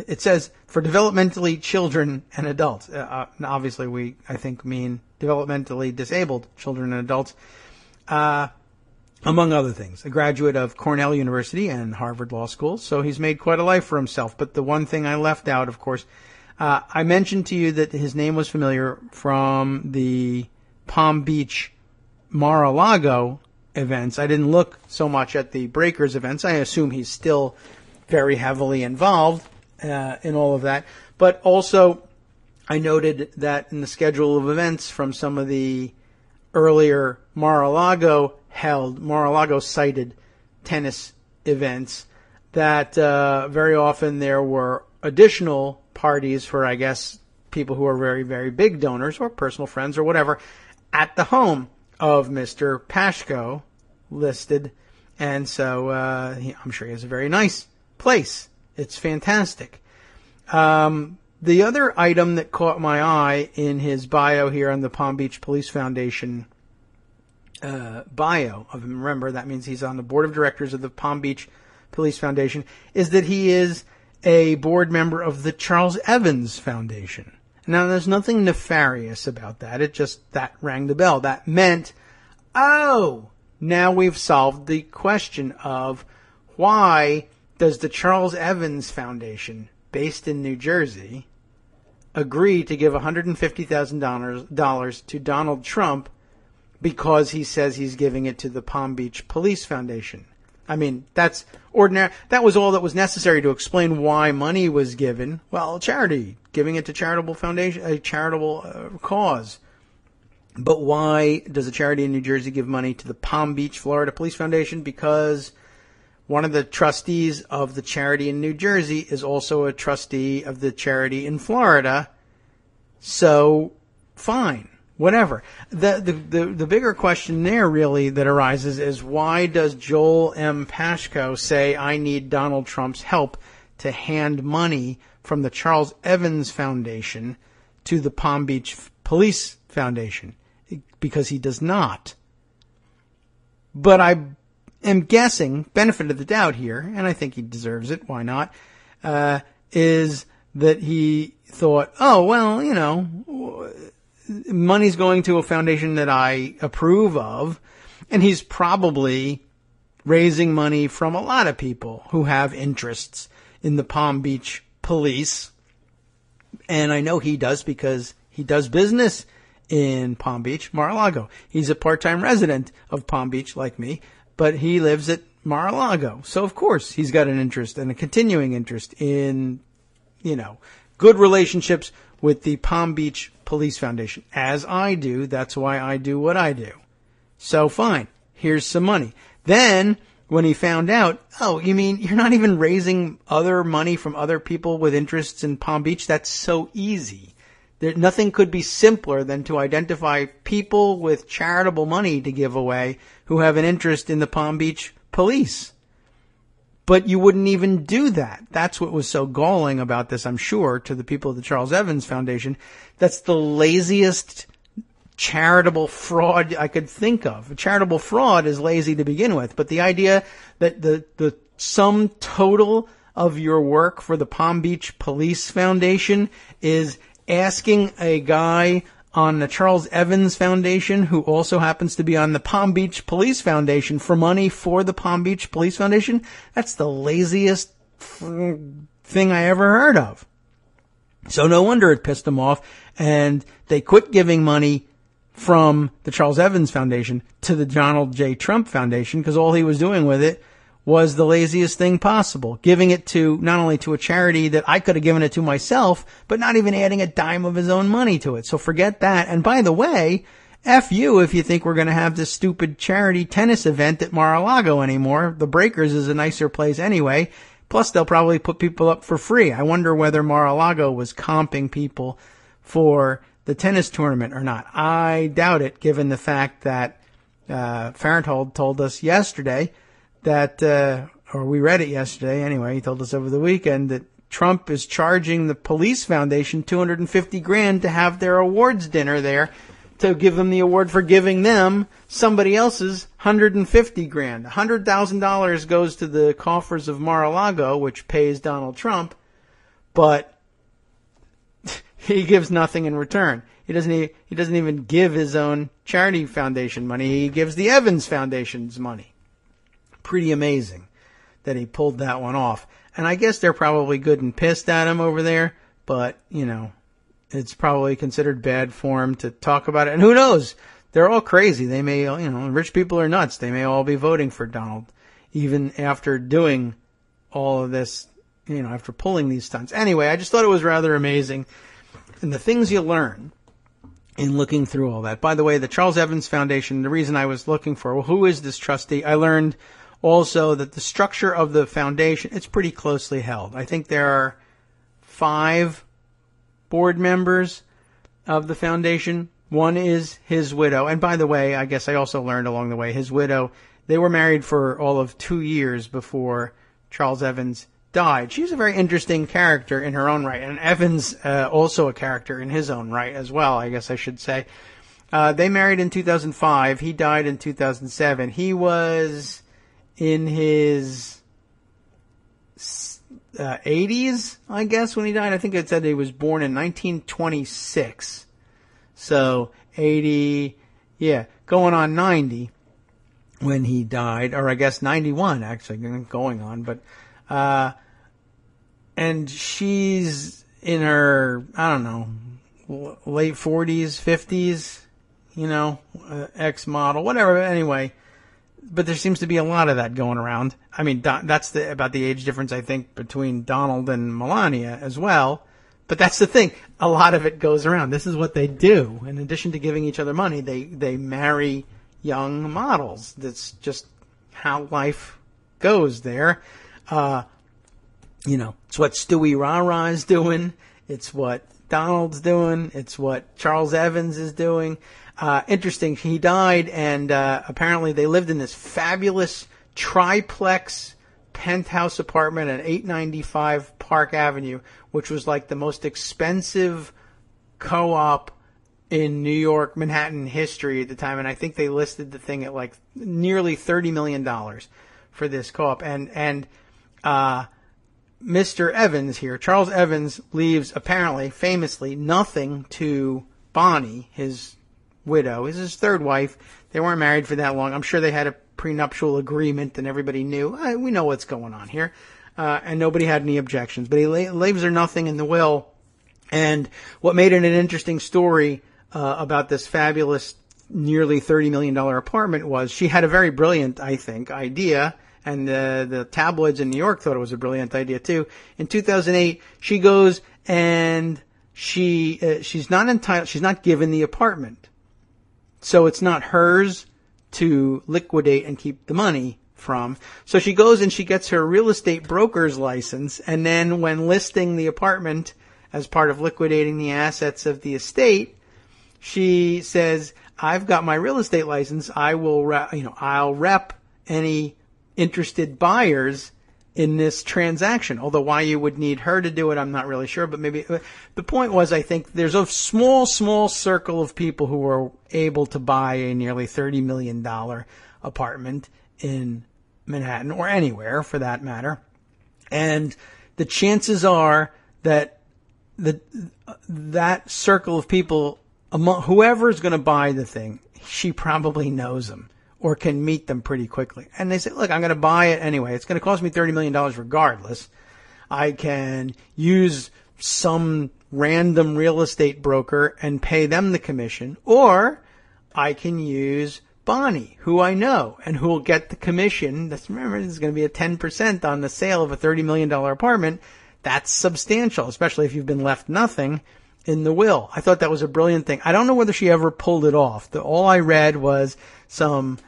it says for developmentally children and adults. Obviously, we, I think, mean developmentally disabled children and adults, among other things. A graduate of Cornell University and Harvard Law School, so he's made quite a life for himself. But the one thing I left out, of course, I mentioned to you that his name was familiar from the Palm Beach Mar-a-Lago events. I didn't look so much at the Breakers events. I assume he's still very heavily involved in all of that. But also, I noted that in the schedule of events from some of the earlier Mar-a-Lago cited tennis events, that very often there were additional parties for, I guess, people who are very, very big donors or personal friends or whatever at the home of Mr. Pashko listed. And so I'm sure he has a very nice place. It's fantastic. The other item that caught my eye in his bio here on the Palm Beach Police Foundation bio of him, remember that means he's on the board of directors of the Palm Beach Police Foundation, is that he is a board member of the Charles Evans Foundation. Now, there's nothing nefarious about that. It just, that rang the bell. That meant, oh, now we've solved the question of why does the Charles Evans Foundation, based in New Jersey, agree to give $150,000 to Donald Trump because he says he's giving it to the Palm Beach Police Foundation. I mean, that's ordinary. That was all that was necessary to explain why money was given. Well, charity, giving it to charitable foundation, a charitable cause. But why does a charity in New Jersey give money to the Palm Beach, Florida Police Foundation? Because one of the trustees of the charity in New Jersey is also a trustee of the charity in Florida. So, fine. Whatever. The bigger question there really that arises is why does Joel M. Pashko say I need Donald Trump's help to hand money from the Charles Evans Foundation to the Palm Beach Police Foundation? Because he does not. But I am guessing, benefit of the doubt here, and I think he deserves it, why not, is that he thought, oh, well, you know, money's going to a foundation that I approve of, and he's probably raising money from a lot of people who have interests in the Palm Beach Police. And I know he does because he does business in Palm Beach, Mar-a-Lago. He's a part-time resident of Palm Beach like me, but he lives at Mar-a-Lago. So, of course, he's got an interest and a continuing interest in, you know, good relationships with the Palm Beach Police Foundation. As I do, that's why I do what I do. So fine, here's some money. Then, when he found out, oh, you mean you're not even raising other money from other people with interests in Palm Beach? That's so easy. Nothing could be simpler than to identify people with charitable money to give away who have an interest in the Palm Beach Police. But you wouldn't even do that. That's what was so galling about this, I'm sure, to the people of the Charles Evans Foundation. That's the laziest charitable fraud I could think of. A charitable fraud is lazy to begin with, but the idea that the sum total of your work for the Palm Beach Police Foundation is asking a guy on the Charles Evans Foundation, who also happens to be on the Palm Beach Police Foundation, for money for the Palm Beach Police Foundation, that's the laziest thing I ever heard of. So no wonder it pissed them off, and they quit giving money from the Charles Evans Foundation to the Donald J. Trump Foundation, because all he was doing with it was the laziest thing possible, giving it to not only to a charity that I could have given it to myself, but not even adding a dime of his own money to it. So forget that. And by the way, F you if you think we're going to have this stupid charity tennis event at Mar-a-Lago anymore. The Breakers is a nicer place anyway. Plus, they'll probably put people up for free. I wonder whether Mar-a-Lago was comping people for the tennis tournament or not. I doubt it, given the fact that Farenthold told us yesterday that, or we read it yesterday anyway, he told us over the weekend that Trump is charging the police foundation $250,000 to have their awards dinner there, to give them the award for giving them somebody else's $150,000. $100,000 goes to the coffers of Mar-a-Lago, which pays Donald Trump, but he gives nothing in return. He doesn't even give his own charity foundation money. He gives the Evans Foundation's money. Pretty amazing that he pulled that one off. And I guess they're probably good and pissed at him over there, but, you know, it's probably considered bad form to talk about it. And who knows? They're all crazy. They may, you know, rich people are nuts. They may all be voting for Donald, even after doing all of this, you know, after pulling these stunts. Anyway, I just thought it was rather amazing. And the things you learn in looking through all that. By the way, the Charles Evans Foundation, the reason I was looking for, well, who is this trustee? I learned also that the structure of the foundation, it's pretty closely held. I think there are 5 board members of the foundation. One is his widow. And by the way, I guess I also learned along the way, his widow, they were married for all of 2 years before Charles Evans died. She's a very interesting character in her own right, and Evans also a character in his own right as well, I guess I should say. They married in 2005. He died in 2007. He was in his 80s, I guess, when he died. I think it said he was born in 1926. So 80, going on 90 when he died, or I guess 91 actually, going on, but and she's in her, I don't know, late 40s, 50s, ex-model, whatever, anyway. But there seems to be a lot of that going around. I mean, that's about the age difference, I think, between Donald and Melania as well. But that's the thing. A lot of it goes around. This is what they do. In addition to giving each other money, they marry young models. That's just how life goes there. It's what Stewart Rahr is doing. It's what Donald's doing. It's what Charles Evans is doing. Interesting. He died, and apparently they lived in this fabulous triplex penthouse apartment at 895 Park Avenue, which was like the most expensive co-op in New York, Manhattan history at the time. And I think they listed the thing at like nearly $30 million for this co-op. And Mr. Evans here, Charles Evans, leaves apparently, famously, nothing to Bonnie, his widow. Is his third wife. They weren't married for that long. I'm sure they had a prenuptial agreement and everybody knew. We know what's going on here. And nobody had any objections. But he leaves her nothing in the will. And what made it an interesting story about this fabulous, nearly $30 million apartment was she had a very brilliant, I think, idea. And the tabloids in New York thought it was a brilliant idea too. In 2008, she goes and she's not entitled. She's not given the apartment, so it's not hers to liquidate and keep the money from. So she goes and she gets her real estate broker's license, and then when listing the apartment as part of liquidating the assets of the estate, she says, "I've got my real estate license. I will, I'll rep any interested buyers in this transaction." Although why you would need her to do it, I'm not really sure. But maybe the point was, I think there's a small circle of people who are able to buy a nearly $30 million apartment in Manhattan, or anywhere for that matter. And the chances are that that circle of people, among whoever's going to buy the thing, she probably knows them or can meet them pretty quickly. And they say, look, I'm going to buy it anyway. It's going to cost me $30 million regardless. I can use some random real estate broker and pay them the commission, or I can use Bonnie, who I know, and who will get the commission. Remember, this is going to be a 10% on the sale of a $30 million apartment. That's substantial, especially if you've been left nothing in the will. I thought that was a brilliant thing. I don't know whether she ever pulled it off. All I read was some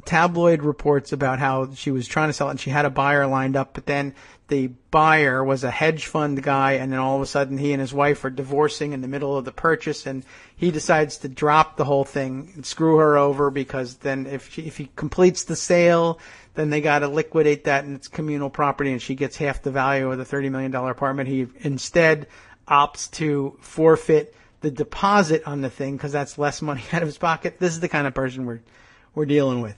tabloid reports about how she was trying to sell it and she had a buyer lined up, but then the buyer was a hedge fund guy, and then all of a sudden he and his wife are divorcing in the middle of the purchase, and he decides to drop the whole thing and screw her over, because then if he completes the sale, then they got to liquidate that and it's communal property, and she gets half the value of the $30 million apartment. He instead opts to forfeit the deposit on the thing because that's less money out of his pocket. This is the kind of person we're dealing with.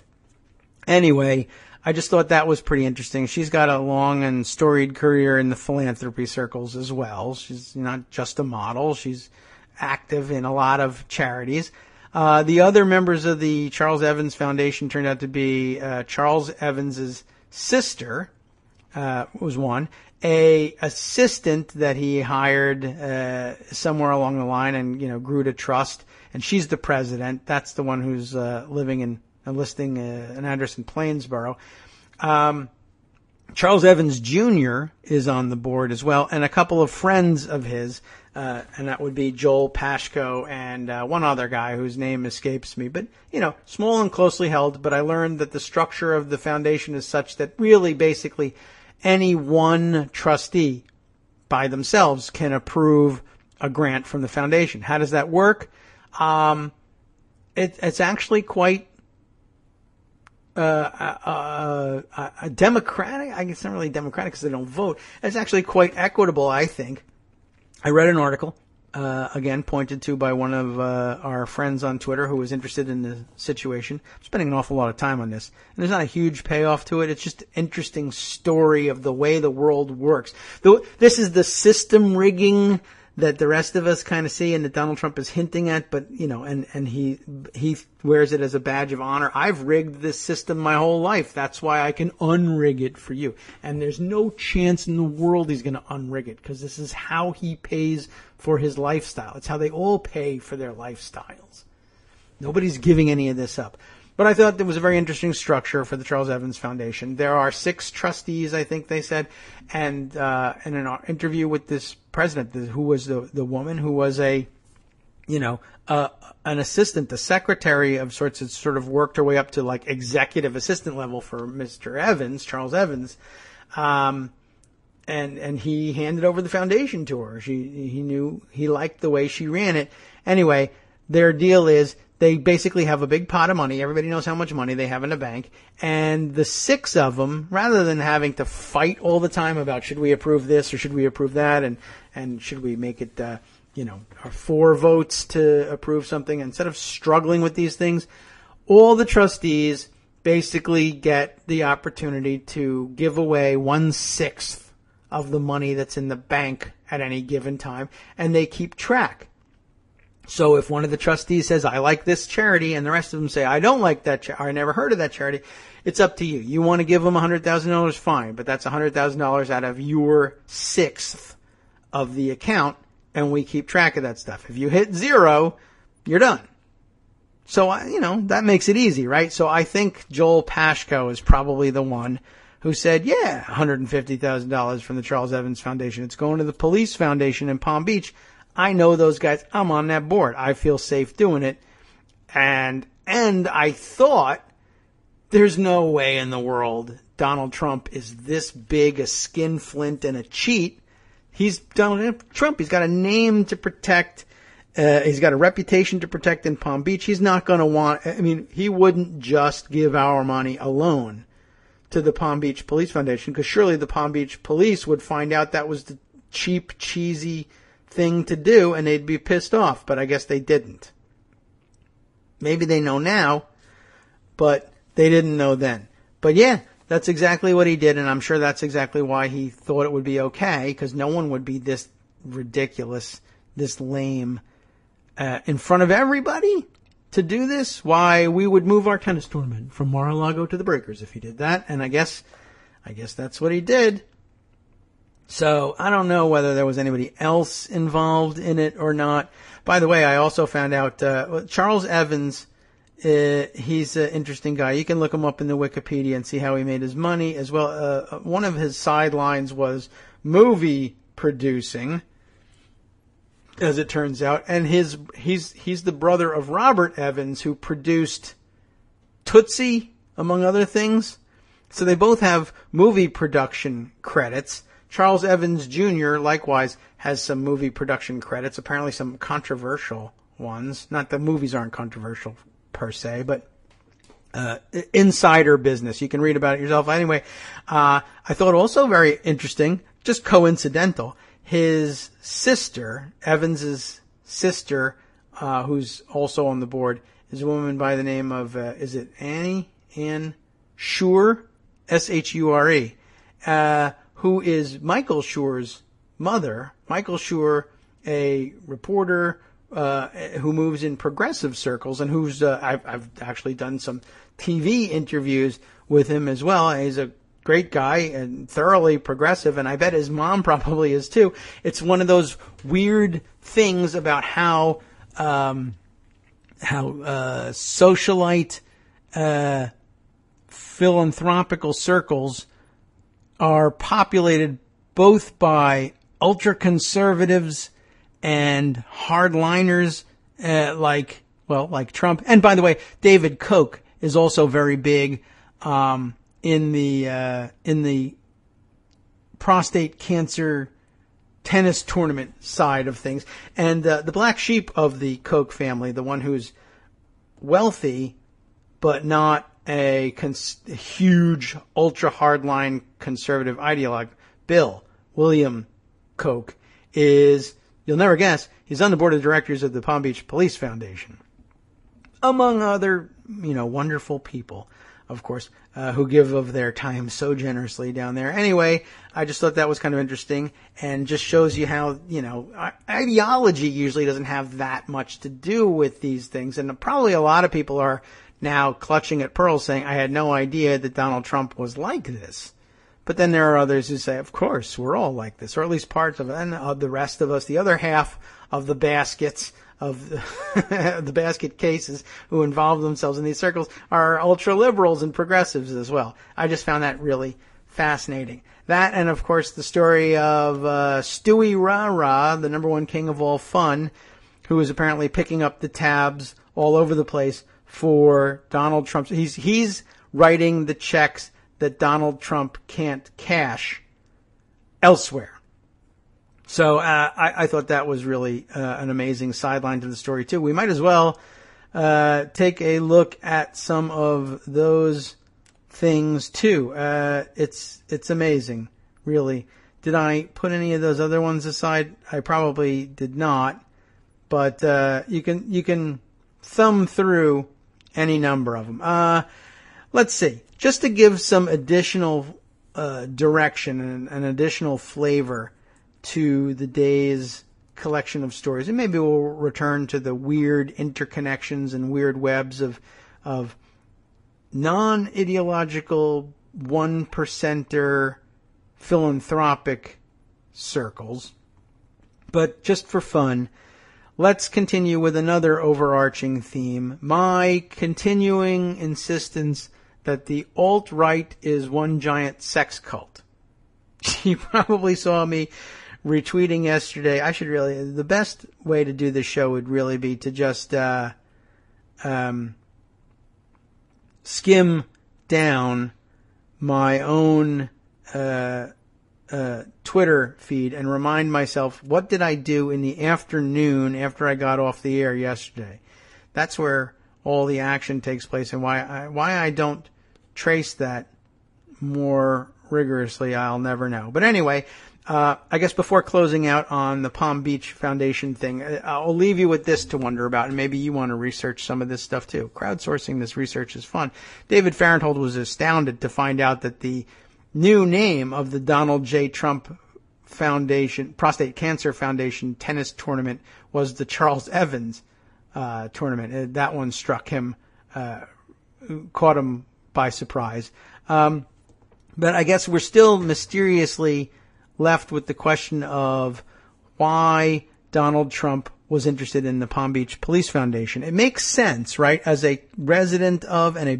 Anyway, I just thought that was pretty interesting. She's got a long and storied career in the philanthropy circles as well. She's not just a model. She's active in a lot of charities. The other members of the Charles Evans Foundation turned out to be Charles Evans's sister, was one, a assistant that he hired somewhere along the line and grew to trust, and she's the president. That's the one who's living in listing an address in Plainsboro. Charles Evans Jr. is on the board as well, and a couple of friends of his, and that would be Joel Pashko and one other guy whose name escapes me. But, small and closely held, but I learned that the structure of the foundation is such that really basically any one trustee by themselves can approve a grant from the foundation. How does that work? It's actually quite democratic. I guess it's not really democratic because they don't vote. It's actually quite equitable, I think. I read an article, again, pointed to by one of our friends on Twitter who was interested in the situation. I'm spending an awful lot of time on this. And there's not a huge payoff to it. It's just an interesting story of the way the world works. This is the system rigging that the rest of us kind of see and that Donald Trump is hinting at, but, and he wears it as a badge of honor. I've rigged this system my whole life. That's why I can unrig it for you. And there's no chance in the world he's going to unrig it because this is how he pays for his lifestyle. It's how they all pay for their lifestyles. Nobody's giving any of this up. But I thought there was a very interesting structure for the Charles Evans Foundation. There are 6 trustees, I think they said, and in an interview with this president, who was the woman who was an assistant, the secretary of sorts, that sort of worked her way up to like executive assistant level for Mr. Evans, Charles Evans, and he handed over the foundation to her. He liked the way she ran it. Anyway, their deal is, they basically have a big pot of money. Everybody knows how much money they have in the bank. And the 6 of them, rather than having to fight all the time about should we approve this or should we approve that and should we make it, 4 votes to approve something, instead of struggling with these things, all the trustees basically get the opportunity to give away 1/6 of the money that's in the bank at any given time, and they keep track. So if one of the trustees says, I like this charity, and the rest of them say, I don't like that charity, or I never heard of that charity, it's up to you. You want to give them $100,000, fine, but that's $100,000 out of your 1/6 of the account, and we keep track of that stuff. If you hit 0, you're done. So, that makes it easy, right? So I think Joel Pashko is probably the one who said, yeah, $150,000 from the Charles Evans Foundation. It's going to the police foundation in Palm Beach. I know those guys. I'm on that board. I feel safe doing it. And I thought, there's no way in the world Donald Trump is this big a skinflint and a cheat. He's Donald Trump. He's got a name to protect. He's got a reputation to protect in Palm Beach. He's not going to he wouldn't just give our money alone to the Palm Beach Police Foundation, because surely the Palm Beach Police would find out that was the cheap, cheesy thing to do, and they'd be pissed off, but I guess they didn't. Maybe they know now, but they didn't know then. But yeah, that's exactly what he did, and I'm sure that's exactly why he thought it would be okay, because no one would be this ridiculous, this lame, in front of everybody to do this. Why, we would move our tennis tournament from Mar-a-Lago to the Breakers if he did that, and I guess that's what he did. So I don't know whether there was anybody else involved in it or not. By the way, I also found out Charles Evans, he's an interesting guy. You can look him up in the Wikipedia and see how he made his money as well. One of his sidelines was movie producing, as it turns out. And he's the brother of Robert Evans, who produced Tootsie, among other things. So they both have movie production credits. Charles Evans Jr. likewise has some movie production credits, apparently some controversial ones. Not that movies aren't controversial per se, but insider business. You can read about it yourself. Anyway, I thought also very interesting, just coincidental, his sister, Evans's sister, who's also on the board, is a woman by the name of, is it Ann Shure? S-H-U-R-E. Who is Michael Schure's mother. Michael Shure, a reporter who moves in progressive circles, and who's I've actually done some TV interviews with him as well. He's a great guy and thoroughly progressive, and I bet his mom probably is too. It's one of those weird things about how socialite philanthropical circles are populated both by ultra-conservatives and hardliners like Trump. And by the way, David Koch is also very big in the prostate cancer tennis tournament side of things. And the black sheep of the Koch family, the one who's wealthy but not a huge, ultra hardline conservative ideologue, Bill William Koch, is, you'll never guess, he's on the board of directors of the Palm Beach Police Foundation. Among other, wonderful people, of course, who give of their time so generously down there. Anyway, I just thought that was kind of interesting and just shows you how, ideology usually doesn't have that much to do with these things. And probably a lot of people are now clutching at pearls saying, I had no idea that Donald Trump was like this. But then there are others who say, of course, we're all like this, or at least parts of it. And the rest of us, the other half of the baskets of the basket cases who involve themselves in these circles are ultra liberals and progressives as well. I just found that really fascinating. That, and of course the story of Stewart Rahr, the number one king of all fun, who is apparently picking up the tabs all over the place for Donald Trump. He's writing the checks that Donald Trump can't cash elsewhere. So I thought that was really an amazing sideline to the story, too. We might as well take a look at some of those things, too. It's amazing, really. Did I put any of those other ones aside? I probably did not. But you can thumb through any number of them. Let's see. Just to give some additional direction and an additional flavor to the day's collection of stories. And maybe we'll return to the weird interconnections and weird webs of non-ideological 1%er philanthropic circles. But just for fun, let's continue with another overarching theme. My continuing insistence that the alt-right is one giant sex cult. You probably saw me retweeting yesterday. The best way to do this show would really be to just skim down my own Twitter feed and remind myself, what did I do in the afternoon after I got off the air yesterday? That's where all the action takes place, and why I don't trace that more rigorously, I'll never know. But anyway, I guess before closing out on the Palm Beach Foundation thing, I'll leave you with this to wonder about, and maybe you want to research some of this stuff too. Crowdsourcing this research is fun. David Farenthold was astounded to find out that the new name of the Donald J. Trump Foundation, Prostate Cancer Foundation tennis tournament was the Charles Evans tournament. That one struck him, caught him by surprise. But I guess we're still mysteriously left with the question of why Donald Trump was interested in the Palm Beach Police Foundation. It makes sense, right? As a resident of and a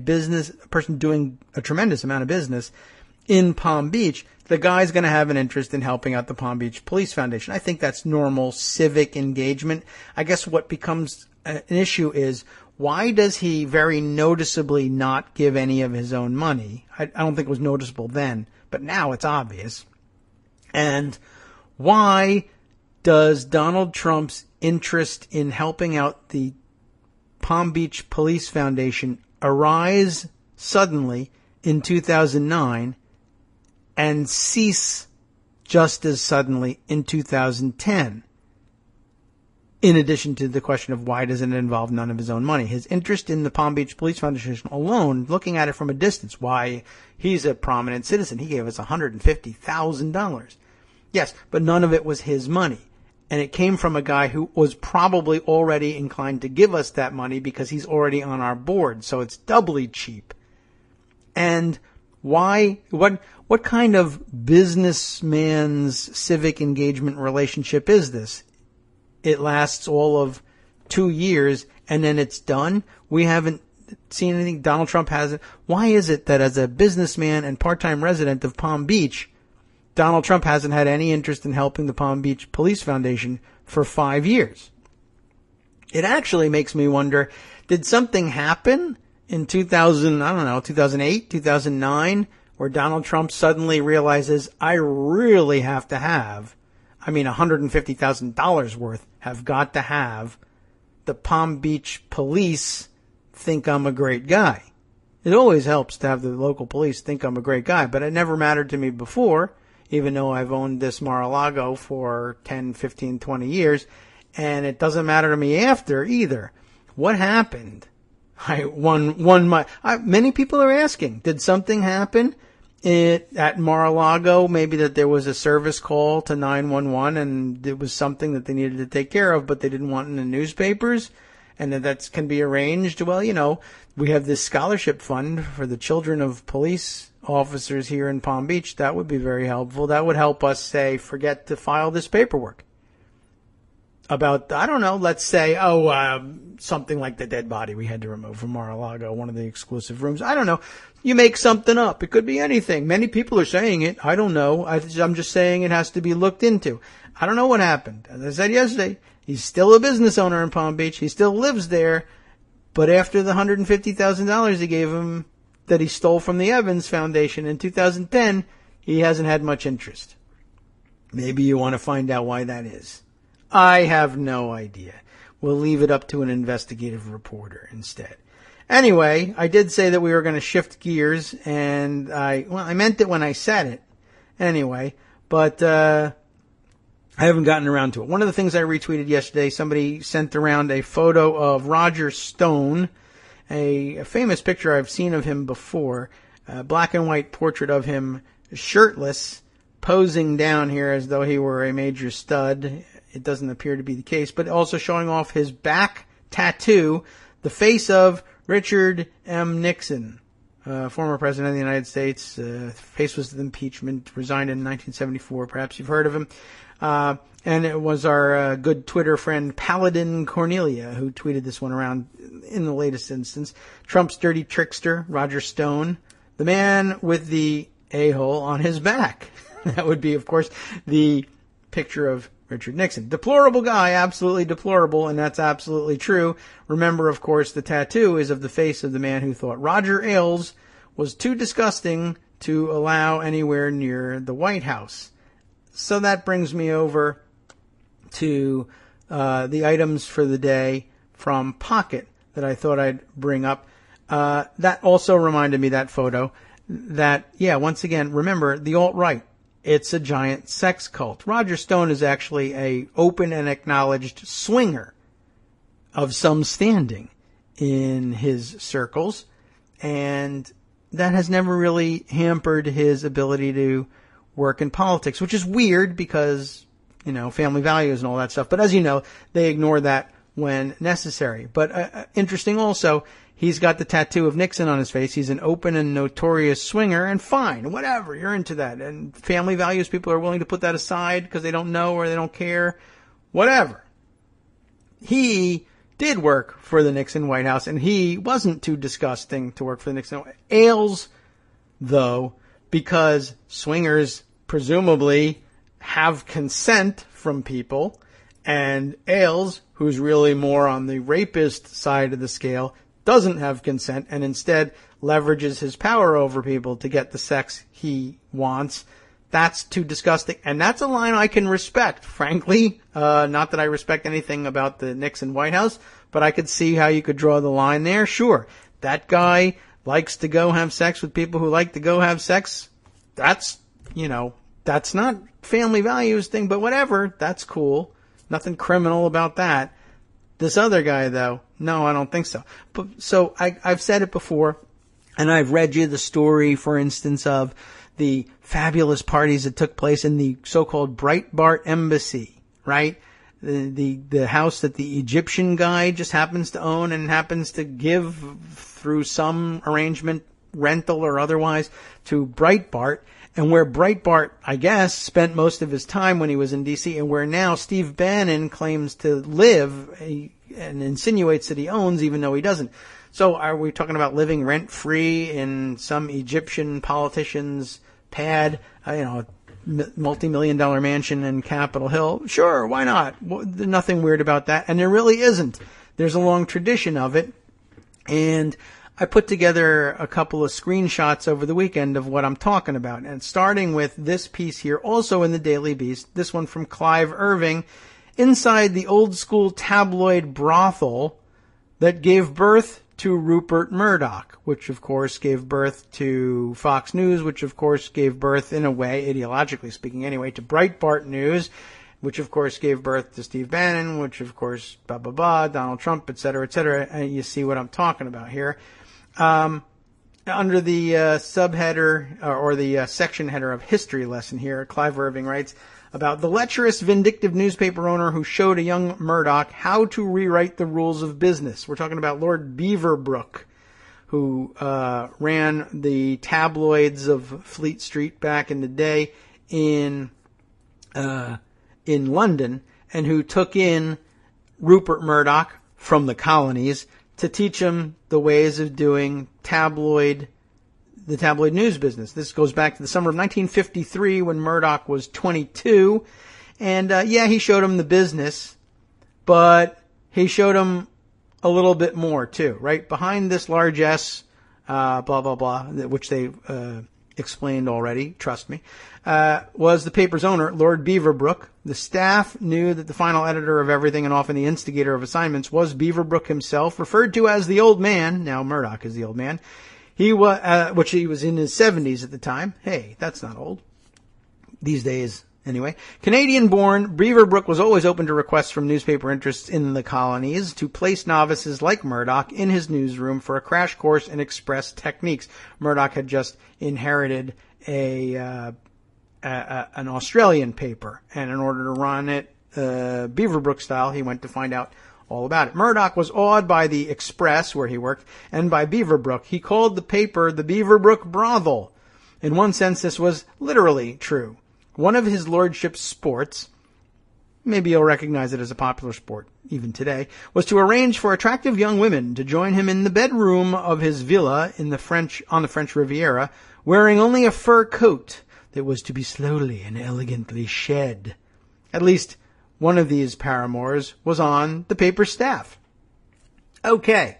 person doing a tremendous amount of business in Palm Beach, the guy's going to have an interest in helping out the Palm Beach Police Foundation. I think that's normal civic engagement. I guess what becomes an issue is, why does he very noticeably not give any of his own money? I don't think it was noticeable then, but now it's obvious. And why does Donald Trump's interest in helping out the Palm Beach Police Foundation arise suddenly in 2009 and cease just as suddenly in 2010? In addition to the question of why doesn't it involve none of his own money. His interest in the Palm Beach Police Foundation alone, looking at it from a distance, why he's a prominent citizen. He gave us $150,000. Yes, but none of it was his money. And it came from a guy who was probably already inclined to give us that money because he's already on our board. So it's doubly cheap. And why, what kind of businessman's civic engagement relationship is this? It lasts all of 2 years and then it's done. We haven't seen anything. Donald Trump hasn't. Why is it that as a businessman and part-time resident of Palm Beach, Donald Trump hasn't had any interest in helping the Palm Beach Police Foundation for 5 years? It actually makes me wonder, did something happen in 2008, 2009, where Donald Trump suddenly realizes, I really have to have, $150,000 worth have got to have the Palm Beach police think I'm a great guy. It always helps to have the local police think I'm a great guy, but it never mattered to me before, even though I've owned this Mar-a-Lago for 10, 15, 20 years, and it doesn't matter to me after either. What happened? Many people are asking, did something happen at Mar-a-Lago? Maybe that there was a service call to 911 and it was something that they needed to take care of, but they didn't want it in the newspapers, and that can be arranged. Well, we have this scholarship fund for the children of police officers here in Palm Beach. That would be very helpful. That would help us say, forget to file this paperwork about, I don't know, let's say, something like the dead body we had to remove from Mar-a-Lago, one of the exclusive rooms. I don't know. You make something up. It could be anything. Many people are saying it. I don't know. I'm just saying it has to be looked into. I don't know what happened. As I said yesterday, he's still a business owner in Palm Beach. He still lives there. But after the $150,000 he gave him that he stole from the Evans Foundation in 2010, he hasn't had much interest. Maybe you want to find out why that is. I have no idea. We'll leave it up to an investigative reporter instead. Anyway, I did say that we were going to shift gears, and I meant it when I said it. Anyway, but I haven't gotten around to it. One of the things I retweeted yesterday, somebody sent around a photo of Roger Stone, a famous picture I've seen of him before, a black and white portrait of him shirtless, posing down here as though he were a major stud. It doesn't appear to be the case, but also showing off his back tattoo, the face of Richard M. Nixon, former president of the United States, faced with impeachment, resigned in 1974. Perhaps you've heard of him. And it was our good Twitter friend Paladin Cornelia who tweeted this one around in the latest instance. Trump's dirty trickster, Roger Stone, the man with the a-hole on his back. That would be, of course, the picture of Richard Nixon. Deplorable guy, absolutely deplorable, and that's absolutely true. Remember, of course, the tattoo is of the face of the man who thought Roger Ailes was too disgusting to allow anywhere near the White House. So that brings me over to the items for the day from Pocket that I thought I'd bring up. That also reminded me, that photo, that, once again, remember, the alt-right. It's a giant sex cult. Roger Stone is actually a open and acknowledged swinger of some standing in his circles, and that has never really hampered his ability to work in politics, which is weird because, family values and all that stuff. But as you know, they ignore that when necessary. But interesting also, he's got the tattoo of Nixon on his face. He's an open and notorious swinger, and fine, whatever, you're into that. And family values, people are willing to put that aside because they don't know or they don't care. Whatever. He did work for the Nixon White House, and he wasn't too disgusting to work for the Nixon White House. Ailes, though, because swingers presumably have consent from people, and Ailes, who's really more on the rapist side of the scale, doesn't have consent and instead leverages his power over people to get the sex he wants. That's too disgusting. And that's a line I can respect, frankly. Not that I respect anything about the Nixon White House, but I could see how you could draw the line there. Sure, that guy likes to go have sex with people who like to go have sex. That's, that's not family values thing, but whatever. That's cool. Nothing criminal about that. This other guy, though, no, I don't think so. But so I've said it before, and I've read you the story, for instance, of the fabulous parties that took place in the so-called Breitbart Embassy, right? The house that the Egyptian guy just happens to own and happens to give through some arrangement, rental or otherwise, to Breitbart. And where Breitbart, I guess, spent most of his time when he was in D.C., and where now Steve Bannon claims to live and insinuates that he owns, even though he doesn't. So are we talking about living rent-free in some Egyptian politician's pad, multi-million-dollar mansion in Capitol Hill? Sure, why not? There's nothing weird about that, and there really isn't. There's a long tradition of it, and I put together a couple of screenshots over the weekend of what I'm talking about. And starting with this piece here, also in the Daily Beast, this one from Clive Irving, inside the old school tabloid brothel that gave birth to Rupert Murdoch, which of course gave birth to Fox News, which of course gave birth, in a way, ideologically speaking anyway, to Breitbart News, which of course gave birth to Steve Bannon, which of course, blah, blah, blah, Donald Trump, et cetera, and you see what I'm talking about here. Under the subheader, or the section header of history lesson here, Clive Irving writes about the lecherous, vindictive newspaper owner who showed a young Murdoch how to rewrite the rules of business. We're talking about Lord Beaverbrook, who ran the tabloids of Fleet Street back in the day in London, and who took in Rupert Murdoch from the colonies to teach him the ways of doing the tabloid news business. This goes back to the summer of 1953 when Murdoch was 22. And, he showed him the business, but he showed him a little bit more too, right? Behind this large S, blah, blah, blah, which they, explained already, trust me, was the paper's owner, Lord Beaverbrook. The staff knew that the final editor of everything and often the instigator of assignments was Beaverbrook himself, referred to as the old man. Now Murdoch is the old man. He was, which he was in his 70s at the time. Hey, that's not old. These days, anyway. Canadian-born, Beaverbrook was always open to requests from newspaper interests in the colonies to place novices like Murdoch in his newsroom for a crash course in express techniques. Murdoch had just inherited an Australian paper, and in order to run it Beaverbrook style, he went to find out all about it. Murdoch was awed by the Express, where he worked, and by Beaverbrook. He called the paper the Beaverbrook Brothel. In one sense, this was literally true. One of his lordship's sports, maybe you'll recognize it as a popular sport even today, was to arrange for attractive young women to join him in the bedroom of his villa on the French Riviera, wearing only a fur coat that was to be slowly and elegantly shed. At least one of these paramours was on the paper's staff. Okay.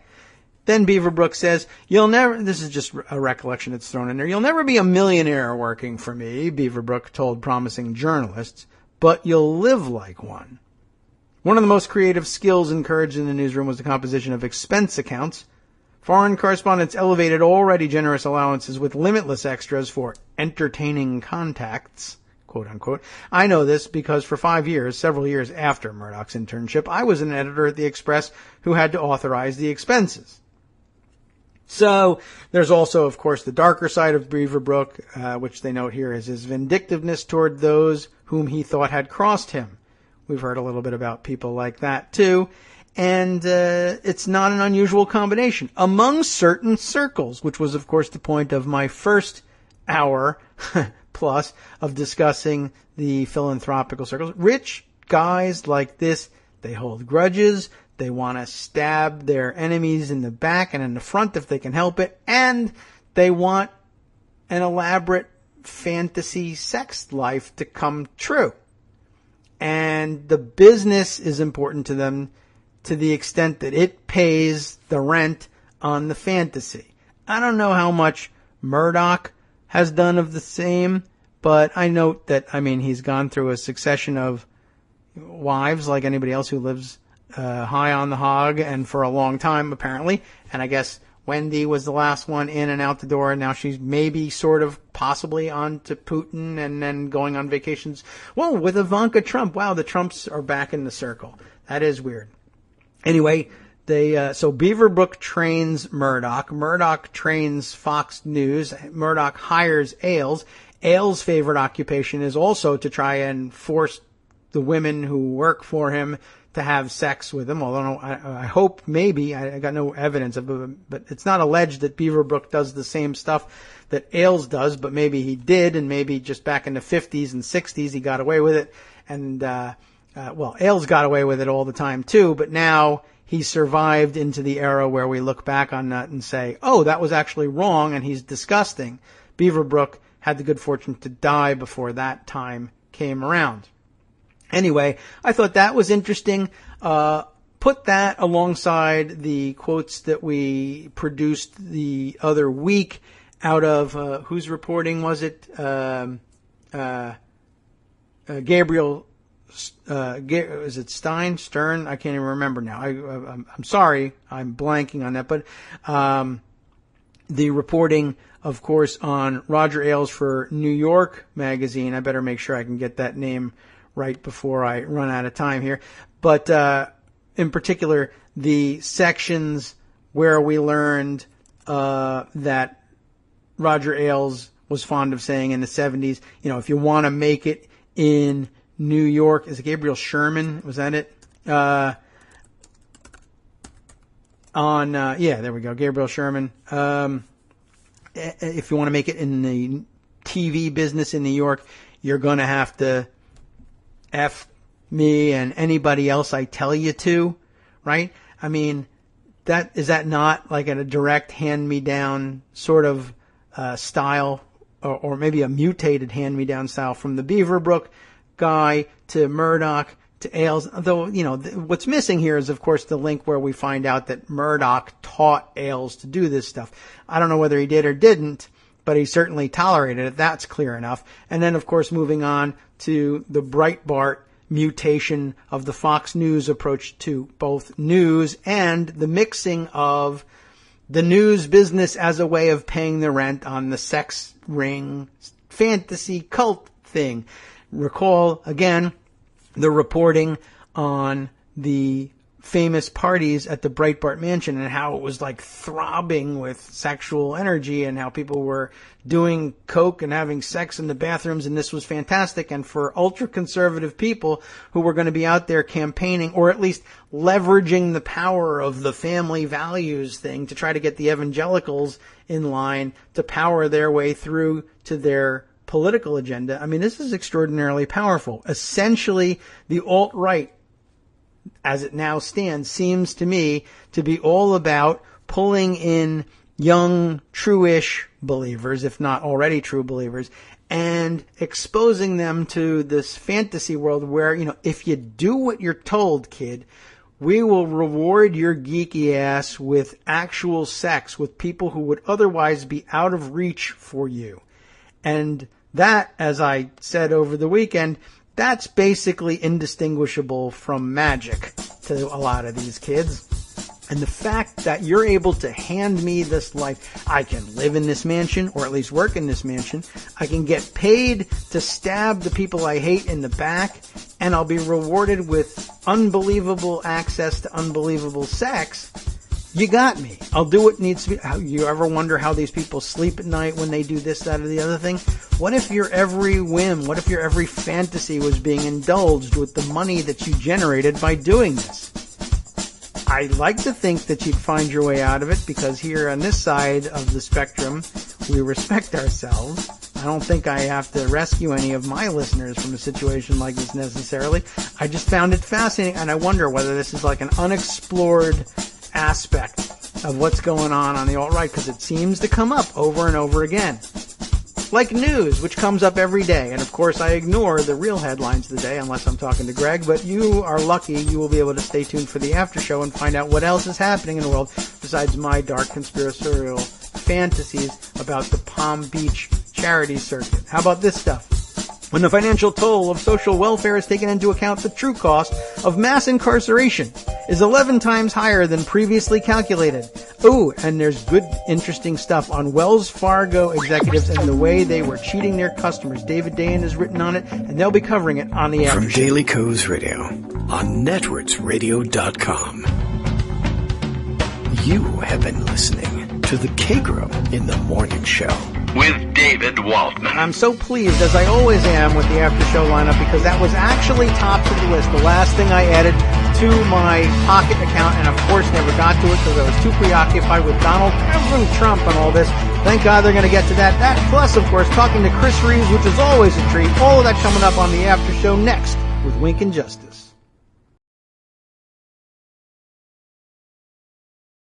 Then Beaverbrook says, this is just a recollection that's thrown in there, you'll never be a millionaire working for me, Beaverbrook told promising journalists, but you'll live like one. One of the most creative skills encouraged in the newsroom was the composition of expense accounts. Foreign correspondents elevated already generous allowances with limitless extras for entertaining contacts, quote unquote. I know this because for 5 years, several years after Murdoch's internship, I was an editor at the Express who had to authorize the expenses. So there's also, of course, the darker side of Beaverbrook, which they note here is his vindictiveness toward those whom he thought had crossed him. We've heard a little bit about people like that too. And it's not an unusual combination among certain circles, which was, of course, the point of my first hour plus of discussing the philanthropical circles. Rich guys like this, they hold grudges. They want to stab their enemies in the back and in the front if they can help it. And they want an elaborate fantasy sex life to come true. And the business is important to them to the extent that it pays the rent on the fantasy. I don't know how much Murdoch has done of the same, but I note that, he's gone through a succession of wives like anybody else who lives high on the hog and for a long time, apparently. And I guess Wendy was the last one in and out the door, and now she's maybe sort of possibly on to Putin and then going on vacations. Whoa, with Ivanka Trump. Wow, the Trumps are back in the circle. That is weird. Anyway, so Beaverbrook trains Murdoch. Murdoch trains Fox News. Murdoch hires Ailes. Ailes' favorite occupation is also to try and force the women who work for him to have sex with him, although I hope maybe, I got no evidence of it, but it's not alleged that Beaverbrook does the same stuff that Ailes does, but maybe he did, and maybe just back in the 50s and 60s he got away with it, and, Ailes got away with it all the time too, but now he survived into the era where we look back on that and say, oh, that was actually wrong, and he's disgusting. Beaverbrook had the good fortune to die before that time came around. Anyway, I thought that was interesting. Put that alongside the quotes that we produced the other week out of, whose reporting was it? Gabriel is it Stern? I can't even remember now. I'm sorry, I'm blanking on that. But the reporting, of course, on Roger Ailes for New York Magazine. I better make sure I can get that name right before I run out of time here. But in particular, the sections where we learned that Roger Ailes was fond of saying in the 70s, if you want to make it in New York, is it Gabriel Sherman? Was that it? There we go. Gabriel Sherman. If you want to make it in the TV business in New York, you're going to have to F me and anybody else I tell you to, right? I mean, is that not like a direct hand-me-down sort of style, or maybe a mutated hand-me-down style from the Beaverbrook guy to Murdoch to Ailes? Though, what's missing here is, of course, the link where we find out that Murdoch taught Ailes to do this stuff. I don't know whether he did or didn't, but he certainly tolerated it. That's clear enough. And then, of course, moving on to the Breitbart mutation of the Fox News approach to both news and the mixing of the news business as a way of paying the rent on the sex ring fantasy cult thing. Recall, again, the reporting on the famous parties at the Breitbart Mansion and how it was like throbbing with sexual energy and how people were doing coke and having sex in the bathrooms, and this was fantastic. And for ultra-conservative people who were going to be out there campaigning, or at least leveraging the power of the family values thing to try to get the evangelicals in line to power their way through to their political agenda. I mean, this is extraordinarily powerful. Essentially, the alt-right, as it now stands, seems to me to be all about pulling in young, true-ish believers, if not already true believers, and exposing them to this fantasy world where, if you do what you're told, kid, we will reward your geeky ass with actual sex with people who would otherwise be out of reach for you. And that, as I said over the weekend, that's basically indistinguishable from magic to a lot of these kids. And the fact that you're able to hand me this life, I can live in this mansion, or at least work in this mansion, I can get paid to stab the people I hate in the back, and I'll be rewarded with unbelievable access to unbelievable sex. You got me. I'll do what needs to be. You ever wonder how these people sleep at night when they do this, that, or the other thing? What if your every whim, what if your every fantasy was being indulged with the money that you generated by doing this? I like to think that you'd find your way out of it, because here on this side of the spectrum, we respect ourselves. I don't think I have to rescue any of my listeners from a situation like this necessarily. I just found it fascinating, and I wonder whether this is like an unexplored aspect of what's going on the alt-right, because it seems to come up over and over again. Like news, which comes up every day. And of course, I ignore the real headlines of the day unless I'm talking to Greg, but you are lucky. You will be able to stay tuned for the after show and find out what else is happening in the world besides my dark conspiratorial fantasies about the Palm Beach charity circuit. How about this stuff? When the financial toll of social welfare is taken into account, the true cost of mass incarceration is 11 times higher than previously calculated. Ooh, and there's good, interesting stuff on Wells Fargo executives and the way they were cheating their customers. David Dayen has written on it, and they'll be covering it on the after From show. Daily Kos Radio on networksradio.com. You have been listening to the Kagro in the Morning Show with David Waldman. I'm so pleased, as I always am, with the after-show lineup, because that was actually top of the list. The last thing I added to my Pocket account, and of course never got to it because I was too preoccupied with Donald Trump and all this. Thank God they're going to get to that. That plus, of course, talking to Chris Reeves, which is always a treat. All of that coming up on the after show next with Wink and Justice.